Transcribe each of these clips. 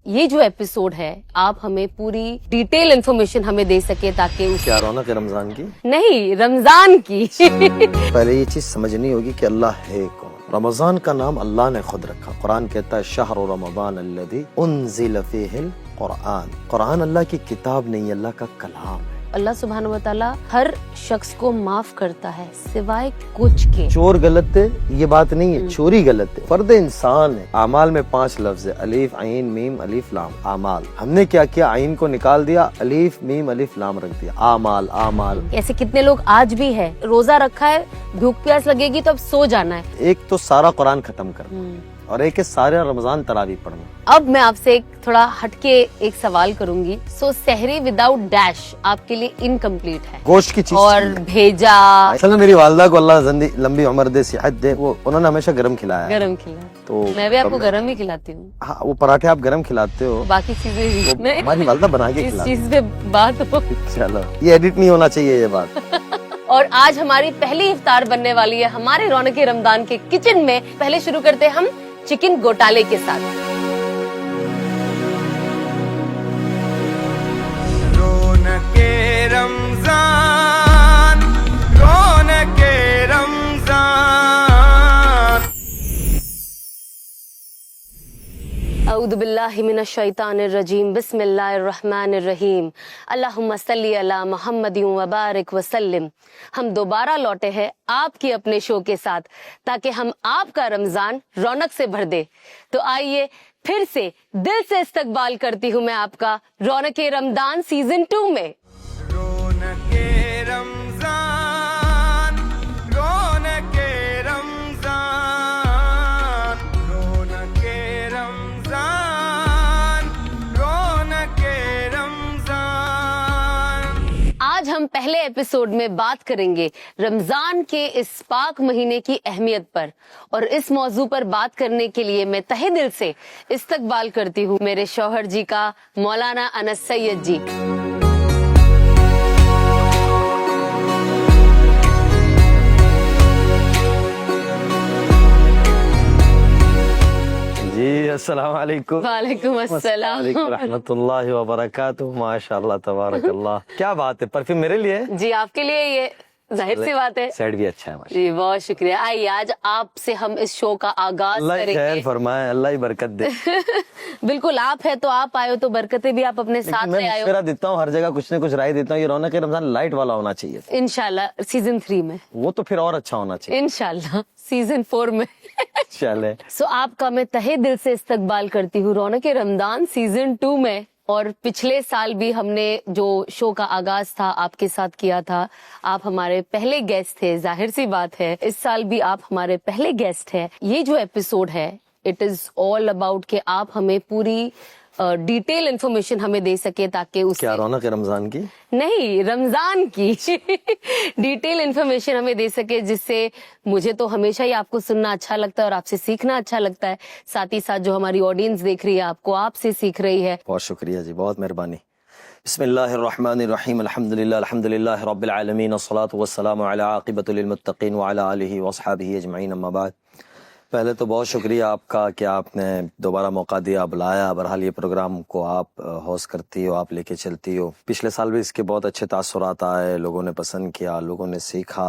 یہ جو ایپیسوڈ ہے آپ ہمیں پوری ڈیٹیل انفارمیشن ہمیں دے سکے تاکہ کیا رونق ہے رمضان کی؟ نہیں، رمضان کی پہلے یہ چیز سمجھنی ہوگی کہ اللہ ہے کون۔ رمضان کا نام اللہ نے خود رکھا۔ قرآن کہتا ہے شہر رمضان الذی انزل فیہ القرآن۔ قرآن اللہ کی کتاب نہیں، اللہ کا کلام ہے۔ اللہ سبحانہ و تعالیٰ ہر شخص کو معاف کرتا ہے سوائے کچھ کے۔ چور غلط ہے یہ بات نہیں ہے، چوری غلط ہے، فرد انسان ہے۔ اعمال میں 5 لفظ ہے، الف عین میم الف لام، اعمال۔ ہم نے کیا کیا؟ عین کو نکال دیا، الف میم الف لام رکھ دیا، اعمال اعمال۔ ایسے کتنے لوگ آج بھی ہے روزہ رکھا ہے، بھوک پیاس لگے گی تو اب سو جانا ہے۔ ایک تو سارا قرآن ختم کرنا اور ایک ہے سارا رمضان تراویح پڑھنا۔ اب میں آپ سے ایک تھوڑا ہٹ کے ایک سوال کروں گی۔ سو سحری وداؤٹ ڈیش آپ کے لیے انکمپلیٹ ہے گوشت کی چیز اور بھیجا اصل میں میری والدہ کو اللہ لمبی عمر دے، صحت دے، وہ انہوں نے ہمیشہ گرم کھلایا ہے۔ گرم کھلا، تو میں بھی آپ کو گرم ہی کھلاتی ہوں، ہاں وہ پراٹھے آپ گرم کھلاتے ہو، باقی چیزیں میں ہماری والدہ بنا کے اس کھلاتی چیز پہ بات ہو۔ چلو یہ ایڈٹ نہیں ہونا چاہیے یہ بات۔ اور آج ہماری پہلی افطار بننے والی ہے ہمارے رونق رمضان کے کچن میں۔ پہلے شروع کرتے ہم چکن گوٹالے کے ساتھ۔ رونق رمضان، رونق رمضان۔ اعوذ باللہ من الشیطان الرجیم، بسم اللہ الرحمن الرحیم، اللہم صلی علی محمد وبارک وسلم۔ ہم دوبارہ لوٹے ہیں آپ کی اپنے شو کے ساتھ تاکہ ہم آپ کا رمضان رونق سے بھر دے۔ تو آئیے پھر سے دل سے استقبال کرتی ہوں میں آپ کا رونق رمضان سیزن 2 میں۔ رونق رمضان، رونق رمضان، رونق رمضان، رونق رمضان۔ آج ہم پہلے ایپیسوڈ میں بات کریں گے رمضان کے اس پاک مہینے کی اہمیت پر، اور اس موضوع پر بات کرنے کے لیے میں تہہ دل سے استقبال کرتی ہوں میرے شوہر جی کا، مولانا انس سید جی۔ جی السلام علیکم۔ وعلیکم السلام رحمۃ اللہ وبرکاتہ۔ ماشاء اللہ تبارک اللہ، کیا بات ہے، پرفیوم میرے لیے ہے؟ جی آپ کے لیے، یہ ظاہر سی بات ہے۔ سیٹ بھی اچھا ہے ماشاء جی بہت شکریہ۔ آئیے آج آپ سے ہم اس شو کا آغاز اللہ۔ کریں خیر گے۔ فرمائے، اللہ ہی برکت دے۔ بالکل، آپ ہے تو آپ آئے ہو تو برکتیں بھی آپ اپنے ساتھ میں لے آئے ہو مشورہ دیتا ہوں، ہر جگہ کچھ نہ کچھ رائے دیتا ہوں۔ یہ رونق رمضان لائٹ والا ہونا چاہیے، انشاءاللہ سیزن 3 میں، وہ تو پھر اور اچھا ہونا چاہیے انشاءاللہ سیزن 4 میں۔ چلے سو آپ کا میں تہہ دل سے استقبال کرتی ہوں رونق رمضان سیزن 2 میں۔ اور پچھلے سال بھی ہم نے جو شو کا آغاز تھا آپ کے ساتھ کیا تھا، آپ ہمارے پہلے گیسٹ تھے، ظاہر سی بات ہے اس سال بھی آپ ہمارے پہلے گیسٹ ہیں۔ یہ جو ایپیسوڈ ہے اٹ از آل اباؤٹ کہ آپ ہمیں پوری ڈیٹیل انفارمیشن ہمیں دے سکے تاکہ اس کیا رونق ہے رمضان کی؟ نہیں، رمضان کی ڈیٹیل انفارمیشن ہمیں دے سکے، جس سے مجھے تو ہمیشہ ہی آپ کو سننا اچھا لگتا ہے اور آپ سے سیکھنا اچھا لگتا ہے، ساتھ ہی ساتھ جو ہماری آڈینس دیکھ رہی ہے آپ کو آپ سے سیکھ رہی ہے۔ بہت شکریہ جی، بہت مہربانی۔ بسم اللہ الرحمن الرحیم، الحمد للہ رب العالمین، والصلاة والسلام علی عاقبۃ للمتقین وعلی آلہ واصحابہ اجمعین، اما بعد۔ پہلے تو بہت شکریہ آپ کا کہ آپ نے دوبارہ موقع دیا، بلایا۔ بہرحال یہ پروگرام کو آپ ہوسٹ کرتی ہو، آپ لے کے چلتی ہو۔ پچھلے سال بھی اس کے بہت اچھے تاثرات آئے، لوگوں نے پسند کیا، لوگوں نے سیکھا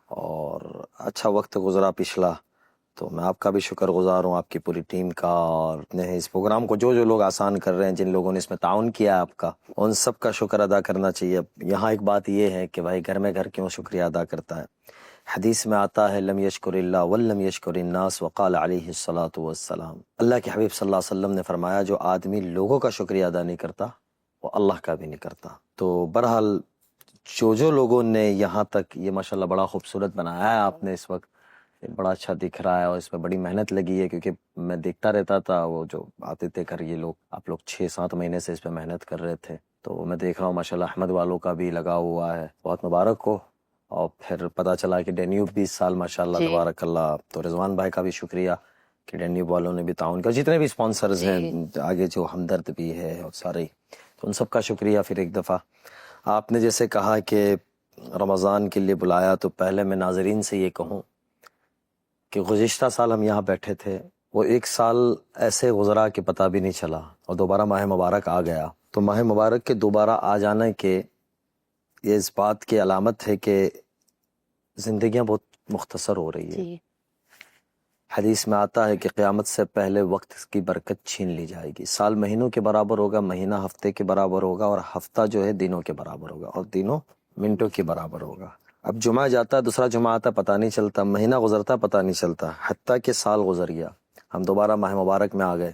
اور اچھا وقت گزرا پچھلا۔ تو میں آپ کا بھی شکر گزار ہوں، آپ کی پوری ٹیم کا، اور اس پروگرام کو جو لوگ آسان کر رہے ہیں، جن لوگوں نے اس میں تعاون کیا ہے آپ کا، ان سب کا شکر ادا کرنا چاہیے۔ یہاں ایک بات یہ ہے کہ بھائی گھر میں گھر کیوں شکریہ ادا کرتا ہے؟ حدیث میں آتا ہے لم یشکر اللہ ولم یشکر الناس، وقال علیہ الصلاۃ والسلام۔ اللہ کے حبیب صلی اللہ علیہ وسلم نے فرمایا جو آدمی لوگوں کا شکریہ ادا نہیں کرتا وہ اللہ کا بھی نہیں کرتا۔ تو بہرحال جو لوگوں نے یہاں تک، یہ ماشاءاللہ بڑا خوبصورت بنایا ہے آپ نے، اس وقت بڑا اچھا دکھ رہا ہے اور اس میں بڑی محنت لگی ہے، کیونکہ میں دیکھتا رہتا تھا وہ جو آتے تھے گھر، یہ لوگ آپ لوگ 6-7 مہینے سے اس پہ محنت کر رہے تھے، تو میں دیکھ رہا ہوں ماشاءاللہ احمد والوں کا بھی لگا ہوا ہے، بہت مبارک ہو۔ اور پھر پتہ چلا کہ ڈینیوب بھی اس سال ماشاءاللہ تبارک اللہ، تو رضوان بھائی کا بھی شکریہ کہ ڈینیوب والوں نے بھی تعاون کیا، جتنے بھی اسپانسرز ہیں آگے، جو ہمدرد بھی ہے اور سارے، تو ان سب کا شکریہ۔ پھر ایک دفعہ آپ نے جیسے کہا کہ رمضان کے لیے بلایا، تو پہلے میں ناظرین سے یہ کہوں کہ گزشتہ سال ہم یہاں بیٹھے تھے وہ ایک سال ایسے گزرا کہ پتہ بھی نہیں چلا، اور دوبارہ ماہ مبارک آ گیا. تو ماہ مبارک کے دوبارہ آ جانے کے یہ اس بات کی علامت ہے کہ زندگیاں بہت مختصر ہو رہی ہے. جی حدیث میں آتا ہے کہ قیامت سے پہلے وقت کی برکت چھین لی جائے گی. سال مہینوں کے برابر ہوگا، مہینہ ہفتے کے برابر ہوگا، اور ہفتہ جو ہے دنوں کے برابر ہوگا، اور دنوں منٹوں کے برابر ہوگا. اب جمعہ جاتا ہے، دوسرا جمعہ آتا، پتہ نہیں چلتا، مہینہ گزرتا پتہ نہیں چلتا، حتیٰ کہ سال گزر گیا، ہم دوبارہ ماہ مبارک میں آ گئے.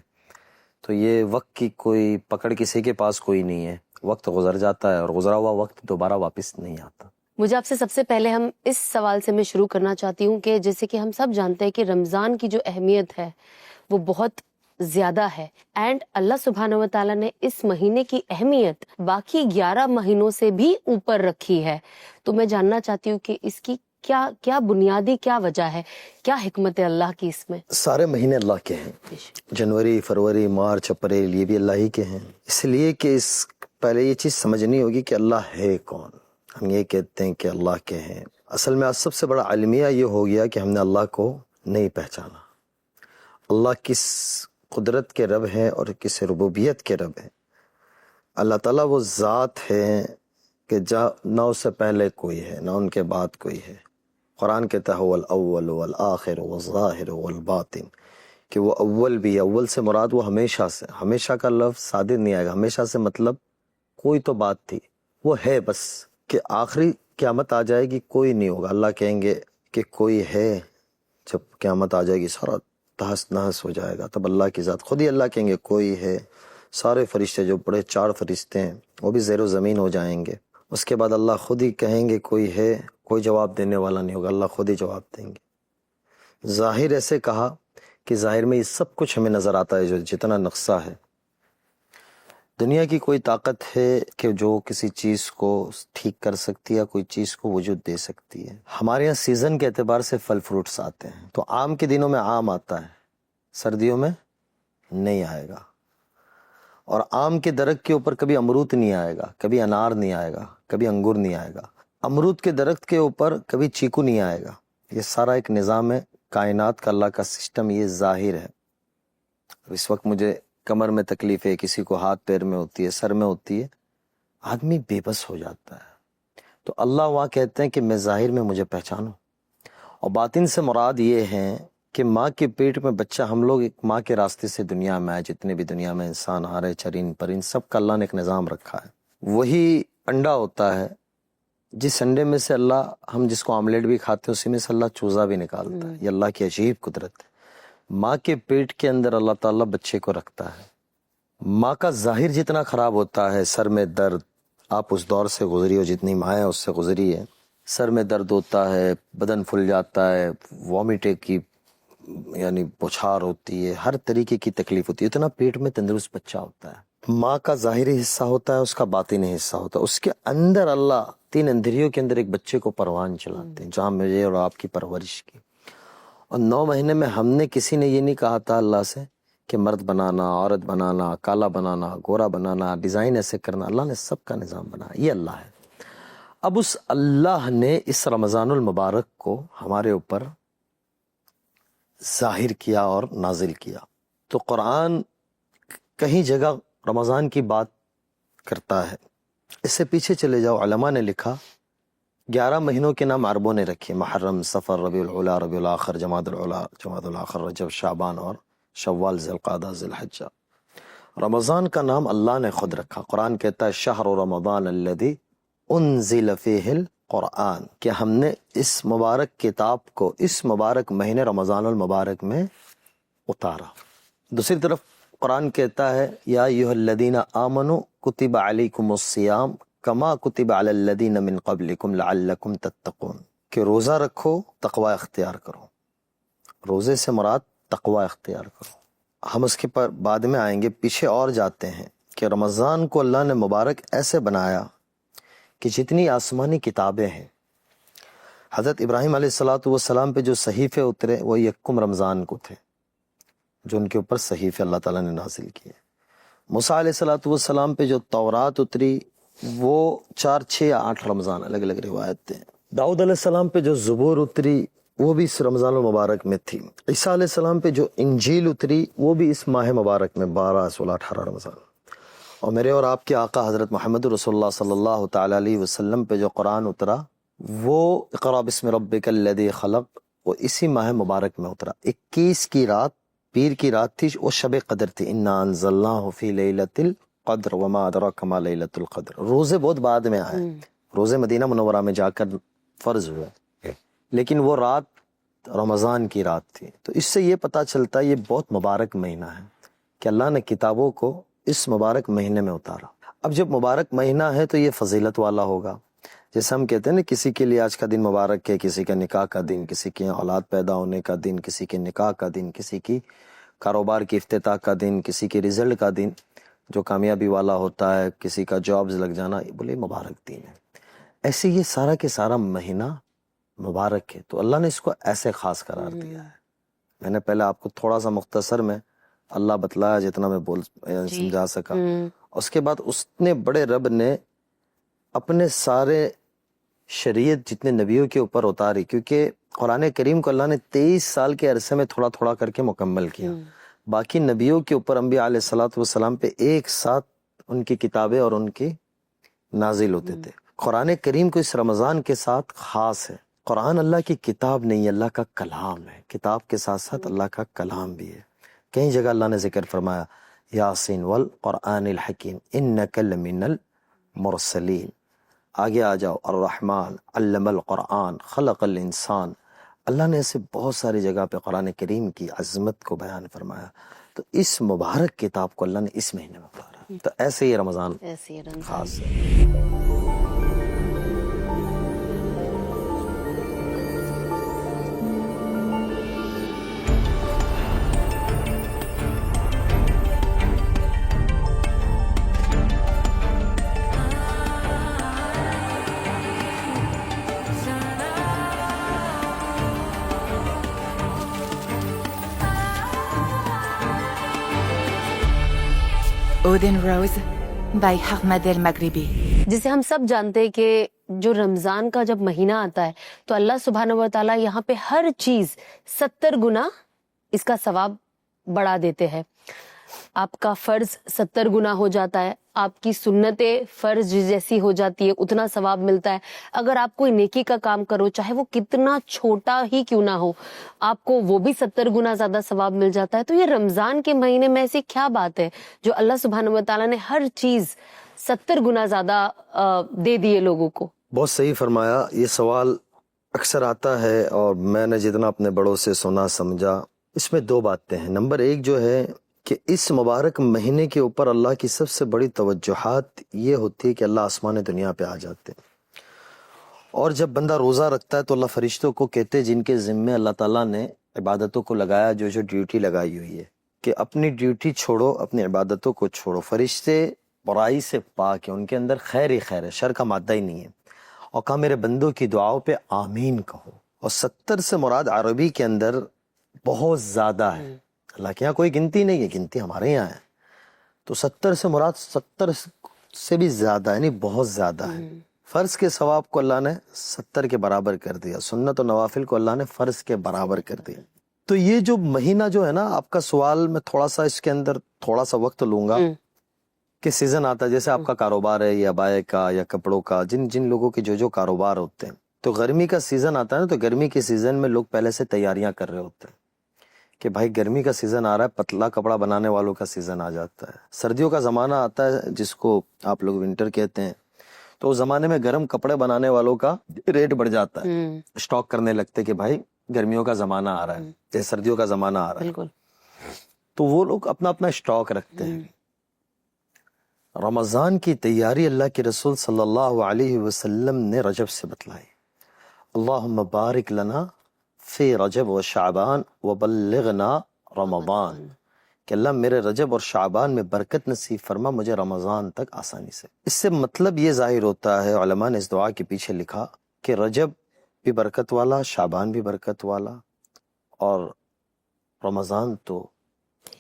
تو یہ وقت کی کوئی پکڑ کسی کے پاس کوئی نہیں ہے. وقت گزر جاتا ہے، اور گزرا ہوا وقت دوبارہ واپس نہیں آتا. مجھے آپ سے سب سے پہلے ہم اس سوال سے میں شروع کرنا چاہتی ہوں کہ جیسے کہ ہم سب جانتے ہیں کہ رمضان کی جو اہمیت ہے وہ بہت زیادہ ہے، اینڈ اللہ سبحانہ و تعالیٰ نے اس مہینے کی اہمیت باقی 11 مہینوں سے بھی اوپر رکھی ہے. تو میں جاننا چاہتی ہوں کہ اس کی کیا بنیادی کیا وجہ ہے، کیا حکمت ہے اللہ کی اس میں؟ سارے مہینے اللہ کے ہیں، جنوری، فروری، مارچ، اپریل، یہ بھی اللہ ہی کے ہیں. اس لیے کہ پہلے یہ چیز سمجھنی ہوگی کہ اللہ ہے کون. ہم یہ کہتے ہیں کہ اللہ کے ہیں، اصل میں سب سے بڑا المیہ یہ ہو گیا کہ ہم نے اللہ کو نہیں پہچانا. اللہ کس قدرت کے رب ہیں اور کس ربوبیت کے رب ہیں. اللہ تعالیٰ وہ ذات ہے کہ نہ اس سے پہلے کوئی ہے نہ ان کے بعد کوئی ہے. قرآن کہتا ہے هو الاول والآخر والظاہر والباطن، کہ وہ اول بھی. اول سے مراد وہ ہمیشہ سے، ہمیشہ کا لفظ صادر نہیں آئے گا. ہمیشہ سے مطلب کوئی تو بات تھی، وہ ہے بس، کہ آخری قیامت آ جائے گی کوئی نہیں ہوگا. اللہ کہیں گے کہ کوئی ہے، جب قیامت آ جائے گی سارا تہس نہس ہو جائے گا، تب اللہ کی ذات خود ہی اللہ کہیں گے کوئی ہے. سارے فرشتے جو بڑے 4 فرشتے ہیں وہ بھی زیر و زمین ہو جائیں گے. اس کے بعد اللہ خود ہی کہیں گے کوئی ہے، کوئی جواب دینے والا نہیں ہوگا، اللہ خود ہی جواب دیں گے. ظاہر ایسے کہا کہ ظاہر میں یہ سب کچھ ہمیں نظر آتا ہے، جو جتنا نقشہ ہے. دنیا کی کوئی طاقت ہے کہ جو کسی چیز کو ٹھیک کر سکتی ہے، کوئی چیز کو وجود دے سکتی ہے. ہمارے یہاں سیزن کے اعتبار سے پھل فروٹس آتے ہیں. تو آم کے دنوں میں آم آتا ہے، سردیوں میں نہیں آئے گا. اور آم کے درخت کے اوپر کبھی امرود نہیں آئے گا، کبھی انار نہیں آئے گا، کبھی انگور نہیں آئے گا. امرود کے درخت کے اوپر کبھی چیکو نہیں آئے گا. یہ سارا ایک نظام ہے کائنات کا، اللہ کا سسٹم، یہ ظاہر ہے. اس وقت مجھے کمر میں تکلیف ہے، کسی کو ہاتھ پیر میں ہوتی ہے، سر میں ہوتی ہے، آدمی بے بس ہو جاتا ہے. تو اللہ وہاں کہتے ہیں کہ میں ظاہر میں مجھے پہچانو. اور باطن سے مراد یہ ہے کہ ماں کے پیٹ میں بچہ، ہم لوگ ایک ماں کے راستے سے دنیا میں آئے. جتنے بھی دنیا میں انسان آ رہے، چرین پرین، سب کا اللہ نے ایک نظام رکھا ہے. وہی انڈا ہوتا ہے، جس انڈے میں سے اللہ، ہم جس کو آملیٹ بھی کھاتے ہیں، اسی میں سے اللہ چوزا بھی نکالتا ہے. یہ اللہ کی عجیب قدرت ہے. ماں کے پیٹ کے اندر اللہ تعالیٰ بچے کو رکھتا ہے. ماں کا ظاہر جتنا خراب ہوتا ہے، سر میں درد، آپ اس دور سے گزری ہو، جتنی مائیں اس سے گزری ہے، سر میں درد ہوتا ہے، بدن پھل جاتا ہے، وامٹ کی یعنی بچھار ہوتی ہے، ہر طریقے کی تکلیف ہوتی ہے. اتنا پیٹ میں تندرست بچہ ہوتا ہے. ماں کا ظاہری حصہ ہوتا ہے، اس کا باطنی حصہ ہوتا ہے. اس کے اندر اللہ 3 اندھریوں کے اندر ایک بچے کو پروان چلاتے ہیں، جہاں مجھے اور آپ کی پرورش کی. اور 9 مہینے میں ہم نے کسی نے یہ نہیں کہا تھا اللہ سے کہ مرد بنانا، عورت بنانا، کالا بنانا، گورا بنانا، ڈیزائن ایسے کرنا. اللہ نے سب کا نظام بنایا. یہ اللہ ہے. اب اس اللہ نے اس رمضان المبارک کو ہمارے اوپر ظاہر کیا اور نازل کیا. تو قرآن کہیں جگہ رمضان کی بات کرتا ہے. اس سے پیچھے چلے جاؤ، علماء نے لکھا 11 مہینوں کے نام عربوں نے رکھے: محرم، صفر، ربیع الاولی، ربیع الاخر، جمادی الاولی، جمادی الاخر، رجب، شعبان اور شوال، ذی القعدہ، ذی الحجہ. رمضان کا نام اللہ نے خود رکھا. قرآن کہتا ہے شہر رمضان الذی انزل فیہ القرآن، کہ ہم نے اس مبارک کتاب کو اس مبارک مہینے رمضان المبارک میں اتارا. دوسری طرف قرآن کہتا ہے یا ایھا الذین آمنوا کتب علیکم الصیام کما کتب علی الذین من قبلکم لعلکم تتقون، کہ روزہ رکھو، تقوی اختیار کرو. روزے سے مراد تقوی اختیار کرو. ہم اس کے پر بعد میں آئیں گے. پیچھے اور جاتے ہیں کہ رمضان کو اللہ نے مبارک ایسے بنایا کہ جتنی آسمانی کتابیں ہیں، حضرت ابراہیم علیہ السلام پہ جو صحیفے اترے وہ 1 رمضان کو تھے، جو ان کے اوپر صحیفے اللہ تعالیٰ نے نازل کیے. موسیٰ علیہ السلام پہ جو تورات اتری وہ 4، 6 یا 8 رمضان، الگ الگ روایتیں. داؤد علیہ السلام پہ جو زبور اتری وہ بھی اس رمضان المبارک میں تھی. عیسیٰ علیہ السلام پہ جو انجیل اتری وہ بھی اس ماہ مبارک میں 12 16 18 رمضان. اور میرے اور آپ کے آقا حضرت محمد رسول اللہ صلی اللہ تعالی علیہ وسلم پہ جو قرآن اترا وہ اقرأ بسم ربک الذی خلق وہ اسی ماہ مبارک میں اترا. 21 کی رات پیر کی رات تھی، وہ شب قدر تھی. انا انزلناہ فی لیلۃ القدر وما ادراک ما لیلۃ القدر. روزے بہت بعد میں آئے، روزے مدینہ منورہ میں جا کر فرض ہوئے، لیکن وہ رات رمضان کی رات تھی. تو اس سے یہ پتہ چلتا ہے یہ بہت مبارک مہینہ ہے کہ اللہ نے کتابوں کو اس مبارک مہینے میں اتارا. اب جب مبارک مہینہ ہے تو یہ فضیلت والا ہوگا. جیسے ہم کہتے ہیں نا کسی کے لیے آج کا دن مبارک ہے، کسی کا نکاح کا دن، کسی کے اولاد پیدا ہونے کا دن، کسی کے نکاح کا دن، کسی کی کاروبار کی افتتاح کا دن، کسی کے رزلٹ کا دن جو کامیابی والا ہوتا ہے، کسی کا جابز لگ جانا، بولے مبارک دن ہے. ایسے یہ سارا کے سارا مہینہ مبارک ہے، تو اللہ نے اس کو ایسے خاص قرار دیا ہے. میں نے پہلے آپ کو تھوڑا سا مختصر میں اللہ بتلایا جتنا میں سمجھا سکا. اس کے بعد اس نے بڑے رب نے اپنے سارے شریعت جتنے نبیوں کے اوپر اتاری، کیونکہ قرآن کریم کو اللہ نے 23 سال کے عرصے میں تھوڑا تھوڑا کر کے مکمل کیا. باقی نبیوں کے اوپر انبیاء علیہ الصلوۃ والسلام پہ ایک ساتھ ان کی کتابیں اور ان کی نازل ہوتے تھے. قرآن کریم کو اس رمضان کے ساتھ خاص ہے. قرآن اللہ کی کتاب نہیں، اللہ کا کلام ہے. کتاب کے ساتھ ساتھ اللہ کا کلام بھی ہے. کئی جگہ اللہ نے ذکر فرمایا یاسین والقرآن الحکیم انک لمن المرسلین. آگے آ جاؤ الرحمن علم القرآن خلق الانسان. اللہ نے ایسے بہت ساری جگہ پہ قرآن کریم کی عظمت کو بیان فرمایا. تو اس مبارک کتاب کو اللہ نے اس مہینے میں اتارا. تو ایسے ہی رمضان خاص ہے. Odin Rose by Ahmed El Maghribi. جسے ہم سب جانتے ہیں کہ جو رمضان کا جب مہینہ آتا ہے تو اللہ سبحانہ و تعالیٰ یہاں پہ ہر چیز 70 گنا اس کا ثواب بڑھا دیتے ہیں. آپ کا فرض 70 گنا ہو جاتا ہے، آپ کی سنتیں فرض جیسی ہو جاتی ہے، اتنا ثواب ملتا ہے. اگر آپ کوئی نیکی کا کام کرو چاہے وہ کتنا چھوٹا ہی کیوں نہ ہو، آپ کو وہ بھی 70 گنا زیادہ ثواب مل جاتا ہے. تو یہ رمضان کے مہینے میں ایسی کیا بات ہے جو اللہ سبحانہ و تعالیٰ نے ہر چیز 70 گنا زیادہ دے دیے لوگوں کو؟ بہت صحیح فرمایا. یہ سوال اکثر آتا ہے اور میں نے جتنا اپنے بڑوں سے سنا سمجھا، اس میں دو باتیں ہیں. نمبر ایک جو ہے کہ اس مبارک مہینے کے اوپر اللہ کی سب سے بڑی توجہات یہ ہوتی ہے کہ اللہ آسمان دنیا پہ آ جاتے ہیں. اور جب بندہ روزہ رکھتا ہے تو اللہ فرشتوں کو کہتے جن کے ذمے اللہ تعالیٰ نے عبادتوں کو لگایا، جو ڈیوٹی لگائی ہوئی ہے کہ اپنی ڈیوٹی چھوڑو، اپنی عبادتوں کو چھوڑو. فرشتے برائی سے پاک ہیں، ان کے اندر خیر ہی خیر ہے، شر کا مادہ ہی نہیں ہے. اور کہا میرے بندوں کی دعاؤں پہ آمین کہو. اور 70 سے مراد عربی کے اندر بہت زیادہ ہے. اللہ کے یہاں کوئی گنتی نہیں ہے، گنتی ہمارے یہاں ہے. تو 70 سے مراد 70 سے بھی زیادہ ہے، یعنی بہت زیادہ ہے. فرض کے ثواب کو اللہ نے 70 کے برابر کر دیا، سنت و نوافل کو اللہ نے فرض کے برابر کر دیا. تو یہ جو مہینہ جو ہے نا، آپ کا سوال میں تھوڑا سا اس کے اندر تھوڑا سا وقت لوں گا کہ سیزن آتا ہے، جیسے آپ کا کاروبار ہے یا بائے کا یا کپڑوں کا، جن لوگوں کے جو کاروبار ہوتے ہیں، تو گرمی کا سیزن آتا ہے نا، تو گرمی کے سیزن میں لوگ پہلے سے تیاریاں کر رہے ہوتے ہیں کہ بھائی گرمی کا سیزن آ رہا ہے، پتلا کپڑا بنانے والوں کا سیزن آ جاتا ہے. سردیوں کا زمانہ آتا ہے جس کو آپ لوگ ونٹر کہتے ہیں، تو اس زمانے میں گرم کپڑے بنانے والوں کا ریٹ بڑھ جاتا ہے. اسٹاک کرنے لگتے کہ بھائی گرمیوں کا زمانہ آ رہا ہے یا سردیوں کا زمانہ آ رہا ہے، تو وہ لوگ اپنا اپنا اسٹاک رکھتے ہیں. رمضان کی تیاری اللہ کے رسول صلی اللہ علیہ وسلم نے رجب سے بتلائی. اللہم بارک لنا فی رجب و شعبان وبلغنا رمضان، کہ اللہ میرے رجب اور شعبان میں برکت نصیب فرما، مجھے رمضان تک آسانی سے. اس سے مطلب یہ ظاہر ہوتا ہے، علماء نے اس دعا کے پیچھے لکھا کہ رجب بھی برکت والا، شعبان بھی برکت والا، اور رمضان تو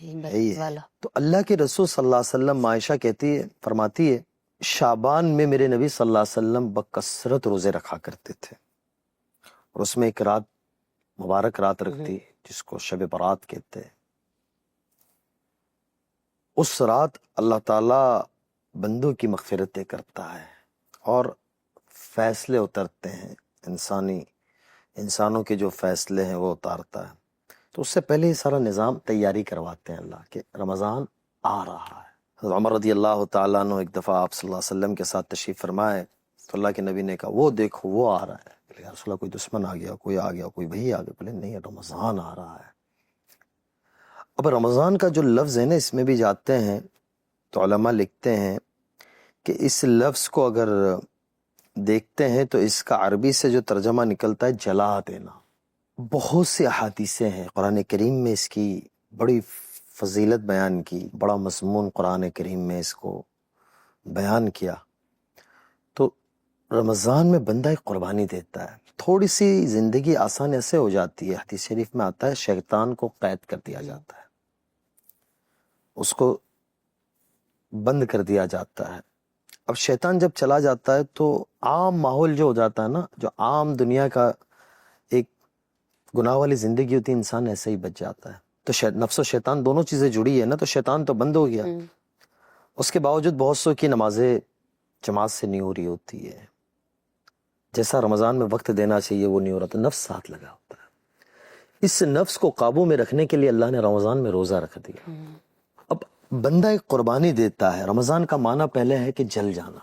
ہے. تو اللہ کے رسول صلی اللہ علیہ وسلم، عائشہ کہتی ہے، فرماتی ہے، شعبان میں میرے نبی صلی اللہ علیہ وسلم بکثرت روزے رکھا کرتے تھے، اور اس میں ایک رات مبارک رات رکھتی جس کو شب برات کہتے ہیں، اس رات اللہ تعالیٰ بندوں کی مغفرتیں کرتا ہے اور فیصلے اترتے ہیں، انسانوں کے جو فیصلے ہیں وہ اتارتا ہے. تو اس سے پہلے یہ سارا نظام تیاری کرواتے ہیں اللہ کہ رمضان آ رہا ہے. حضرت عمر رضی اللہ تعالیٰ عنہ ایک دفعہ آپ صلی اللہ علیہ وسلم کے ساتھ تشریف فرمائے تو اللہ کے نبی نے کہا وہ دیکھو وہ آ رہا ہے. بولے یا رسول اللہ کوئی دشمن آ گیا، کوئی آ گیا، کوئی وہی آ گیا. بولے نہیں، رمضان آ رہا ہے. اب رمضان کا جو لفظ ہے نا اس میں بھی جاتے ہیں تو علماء لکھتے ہیں کہ اس لفظ کو اگر دیکھتے ہیں تو اس کا عربی سے جو ترجمہ نکلتا ہے جلا دینا. بہت سی احادیثیں ہیں قرآن کریم میں اس کی بڑی فضیلت بیان کی، بڑا مضمون قرآن کریم میں اس کو بیان کیا. تو رمضان میں بندہ ایک قربانی دیتا ہے، تھوڑی سی زندگی آسان ایسے ہو جاتی ہے، حدیث شریف میں آتا ہے شیطان کو قید کر دیا جاتا ہے، اس کو بند کر دیا جاتا ہے. اب شیطان جب چلا جاتا ہے تو عام ماحول جو ہو جاتا ہے نا، جو عام دنیا کا ایک گناہ والی زندگی ہوتی ہے، انسان ایسے ہی بچ جاتا ہے. تو نفس و شیطان دونوں چیزیں جڑی ہے نا، تو شیطان تو بند ہو گیا. اس کے باوجود بہت سو کی نمازیں جماعت سے نہیں ہو رہی ہوتی ہے، جیسا رمضان میں وقت دینا چاہیے وہ نہیں ہو رہا، تو نفس ساتھ لگا ہوتا ہے. اس نفس کو قابو میں رکھنے کے لیے اللہ نے رمضان میں روزہ رکھ دیا. اب بندہ ایک قربانی دیتا ہے. رمضان کا معنی پہلے ہے کہ جل جانا.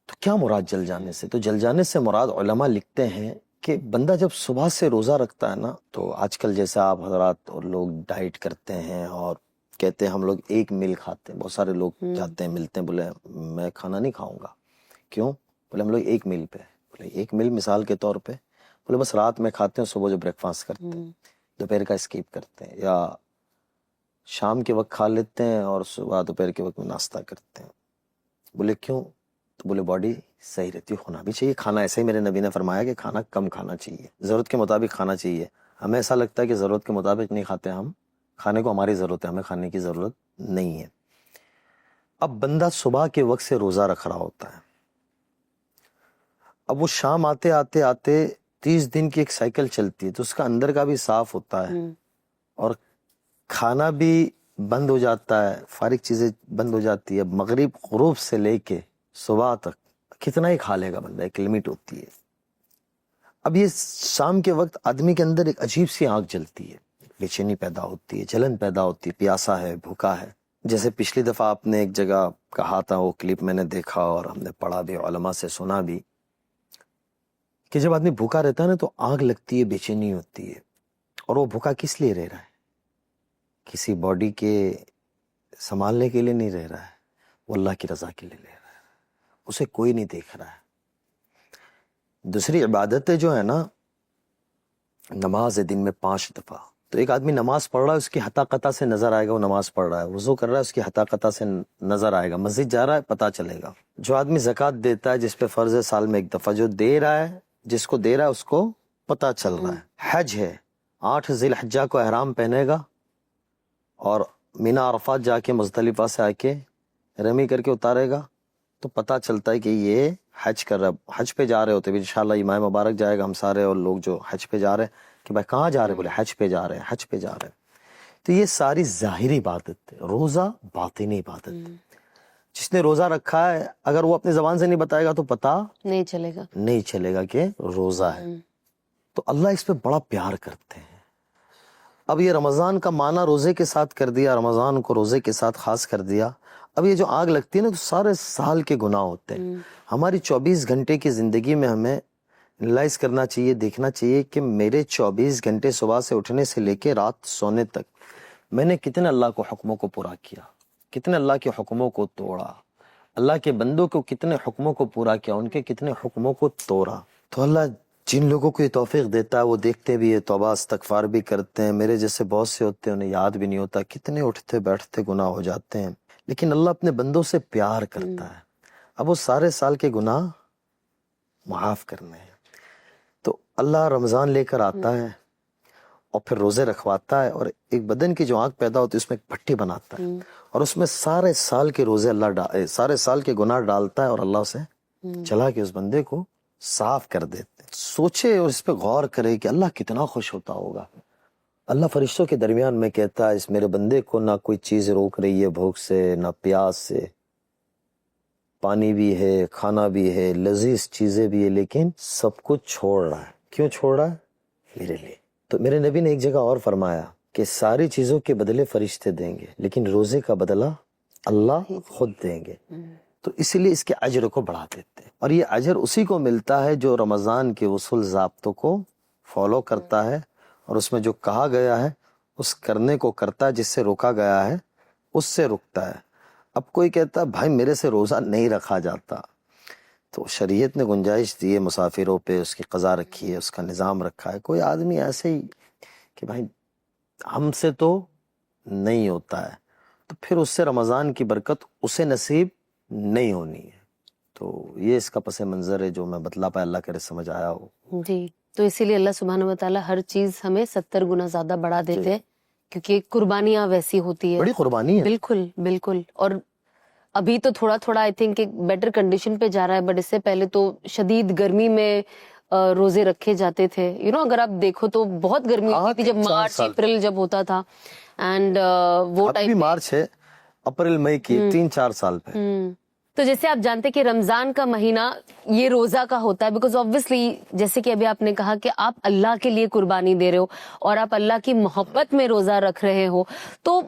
تو کیا مراد جل جانے سے؟ تو جل جانے سے مراد علماء لکھتے ہیں کہ بندہ جب صبح سے روزہ رکھتا ہے نا، تو آج کل جیسا آپ حضرات اور لوگ ڈائٹ کرتے ہیں اور کہتے ہیں ہم لوگ ایک میل کھاتے ہیں، بہت سارے لوگ جاتے ہیں ملتے ہیں، بولے میں کھانا نہیں کھاؤں گا. کیوں؟ بولے ہم لوگ ایک میل پہ. بولے ایک میل مثال کے طور پہ، بولے بس رات میں کھاتے ہیں، صبح جو بریک فاسٹ کرتے ہیں، دوپہر کا اسکیپ کرتے ہیں، یا شام کے وقت کھا لیتے ہیں اور صبح دوپہر کے وقت میں ناشتہ کرتے ہیں. بولے کیوں؟ تو بولے باڈی صحیح رہتی، ہونا بھی چاہیے. کھانا ایسے ہی میرے نبی نے فرمایا کہ کھانا کم کھانا چاہیے، ضرورت کے مطابق کھانا چاہیے. ہمیں ایسا لگتا ہے کہ ضرورت کے مطابق نہیں کھاتے ہم، کھانے کو ہماری ضرورت ہے، ہمیں کھانے کی ضرورت نہیں ہے. اب بندہ صبح کے وقت سے روزہ رکھ رہا ہوتا ہے، اب وہ شام آتے آتے آتے 30 دن کی ایک سائیکل چلتی ہے، تو اس کا اندر کا بھی صاف ہوتا ہے اور کھانا بھی بند ہو جاتا ہے، فارغ چیزیں بند ہو جاتی ہے. مغرب غروب سے لے کے صبح تک کتنا ہی کھا لے گا بندہ، ایک لمٹ ہوتی ہے. اب یہ شام کے وقت آدمی کے اندر ایک عجیب سی آنکھ جلتی ہے، بے چینی پیدا ہوتی ہے، جلن پیدا ہوتی ہے، پیاسا ہے، بھوکا ہے. جیسے پچھلی دفعہ آپ نے ایک جگہ کہا تھا، وہ کلپ میں نے دیکھا اور ہم نے پڑھا بھی، علماء سے سنا بھی، کہ جب آدمی بھوکا رہتا ہے نا تو آنکھ لگتی ہے، بے چینی ہوتی ہے. اور وہ بھوکا کس لیے رہ رہا ہے؟ کسی باڈی کے سنبھالنے کے لیے نہیں رہ رہا ہے، وہ اللہ کی رضا کے لیے رہ رہا ہے، اسے کوئی نہیں دیکھ رہا ہے. دوسری عبادتیں جو ہے نا، نماز ہے دن میں 5 دفعہ، تو ایک آدمی نماز پڑھ رہا ہے، اس کی حتا قطع سے نظر آئے گا وہ نماز پڑھ رہا ہے. وضو کر رہا ہے، اس کی حتا قطع سے نظر آئے گا. مسجد جا رہا ہے، پتہ چلے گا. جو آدمی زکوٰۃ دیتا ہے، جس پہ فرض ہے سال میں 1 دفعہ، جو دے رہا ہے، جس کو دے رہا ہے اس کو پتہ چل رہا ہے. حج ہے، 8 ذی الحجہ کو احرام پہنے گا اور مینا عرفات جا کے مزدلفہ سے آ کے رمی کر کے اتارے گا، تو پتہ چلتا ہے کہ یہ حج کر رہا ہے. حج پہ جا رہے ہوتے بھی انشاءاللہ امام مبارک جائے گا، ہم سارے اور لوگ جو حج پہ جا رہے ہیں کہ بھائی کہاں جا رہے ہیں؟ بولے حج پہ جا رہے ہیں، حج پہ جا رہے ہیں. تو یہ ساری ظاہری عبادت ہے. روزہ باطنی عبادت ہے. جس نے روزہ رکھا ہے اگر وہ اپنی زبان سے نہیں بتائے گا تو پتہ نہیں چلے گا کہ روزہ ہے. تو اللہ اس پہ بڑا پیار کرتے ہیں. اب یہ رمضان کا معنی روزے کے ساتھ کر دیا، رمضان کو روزے کے ساتھ خاص کر دیا. اب یہ جو آگ لگتی ہے نا، تو سارے سال کے گناہ ہوتے ہیں. ہماری 24 گھنٹے کی زندگی میں ہمیں انالائز کرنا چاہیے، دیکھنا چاہیے کہ میرے 24 گھنٹے صبح سے اٹھنے سے لے کے رات سونے تک میں نے کتنے اللہ کو حکموں کو پورا کیا، کتنے اللہ کے حکموں کو توڑا، اللہ کے بندوں کو کتنے حکموں کو پورا کیا، ان کے کتنے حکموں کو توڑا. تو اللہ جن لوگوں کو یہ توفیق دیتا ہے وہ دیکھتے بھی ہے، توبہ استغفار بھی کرتے ہیں. میرے جیسے بہت سے ہوتے ہیں، انہیں یاد بھی نہیں ہوتا، کتنے اٹھتے بیٹھتے گناہ ہو جاتے ہیں. لیکن اللہ اپنے بندوں سے پیار کرتا ہے. اب وہ سارے سال کے گناہ معاف کرنے ہیں. تو اللہ رمضان لے کر آتا ہے اور پھر روزے رکھواتا ہے، اور ایک بدن کی جو آنکھ پیدا ہوتی ہے اس میں ایک پٹی بناتا ہے، اور اس میں سارے سال کے روزے سارے سال کے گناہ ڈالتا ہے، اور اللہ اسے چلا کے اس بندے کو صاف کر دیتے ہیں. سوچے اور اس پہ غور کرے کہ اللہ کتنا خوش ہوتا ہوگا. اللہ فرشتوں کے درمیان میں کہتا ہے اس میرے بندے کو نہ کوئی چیز روک رہی ہے بھوک سے نہ پیاس سے, پانی بھی ہے, کھانا بھی ہے, لذیذ چیزیں بھی ہے, لیکن سب کچھ چھوڑ رہا ہے. کیوں چھوڑ رہا ہے؟ میرے لیے. تو میرے نبی نے ایک جگہ اور فرمایا کہ ساری چیزوں کے بدلے فرشتے دیں گے, لیکن روزے کا بدلہ اللہ خود دیں گے. تو اسی لیے اس کے اجر کو بڑھا دیتے ہیں, اور یہ اجر اسی کو ملتا ہے جو رمضان کے اصول ضابطوں کو فالو کرتا ہے, اور اس میں جو کہا گیا ہے اس کرنے کو کرتا ہے, جس سے روکا گیا ہے اس سے رکتا ہے. اب کوئی کہتا ہے بھائی میرے سے روزہ نہیں رکھا جاتا, تو شریعت نے گنجائش دی ہے مسافروں پہ, اس کی قضا رکھی ہے, اس کا نظام رکھا ہے. کوئی آدمی ایسے ہی کہ بھائی ہم سے تو نہیں ہوتا ہے, تو پھر اس سے رمضان کی برکت اسے نصیب نہیں ہونی ہے. تو یہ اس کا پس منظر ہے جو میں بتلا پایا, اللہ کرے سمجھ آیا ہو. جی, تو اسی لیے اللہ سبحانہ و تعالیٰ ہر چیز ہمیں 70 گنا زیادہ بڑھا دیتے ہیں, کیونکہ قربانیاں ویسی ہوتی ہے. بڑی قربانی ہے. بالکل بالکل. اور ابھی تو تھوڑا تھوڑا آئی تھنک ایک بیٹر کنڈیشن پہ جا رہا ہے, بٹ اس سے پہلے تو شدید گرمی میں روزے رکھے جاتے تھے. اگر آپ دیکھو تو بہت گرمی ہوتی تھی جب مارچ اپریل جب ہوتا تھا, اینڈ وہ اب بھی مارچ ہے, اپریل مئی کی 3-4 سال پہ. تو جیسے آپ جانتے کہ رمضان کا مہینہ یہ روزہ کا ہوتا ہے, بیکاز آبویسلی جیسے کہ ابھی آپ نے کہا کہ آپ اللہ کے لیے قربانی دے رہے ہو اور آپ اللہ کی محبت میں روزہ رکھ رہے ہو, تو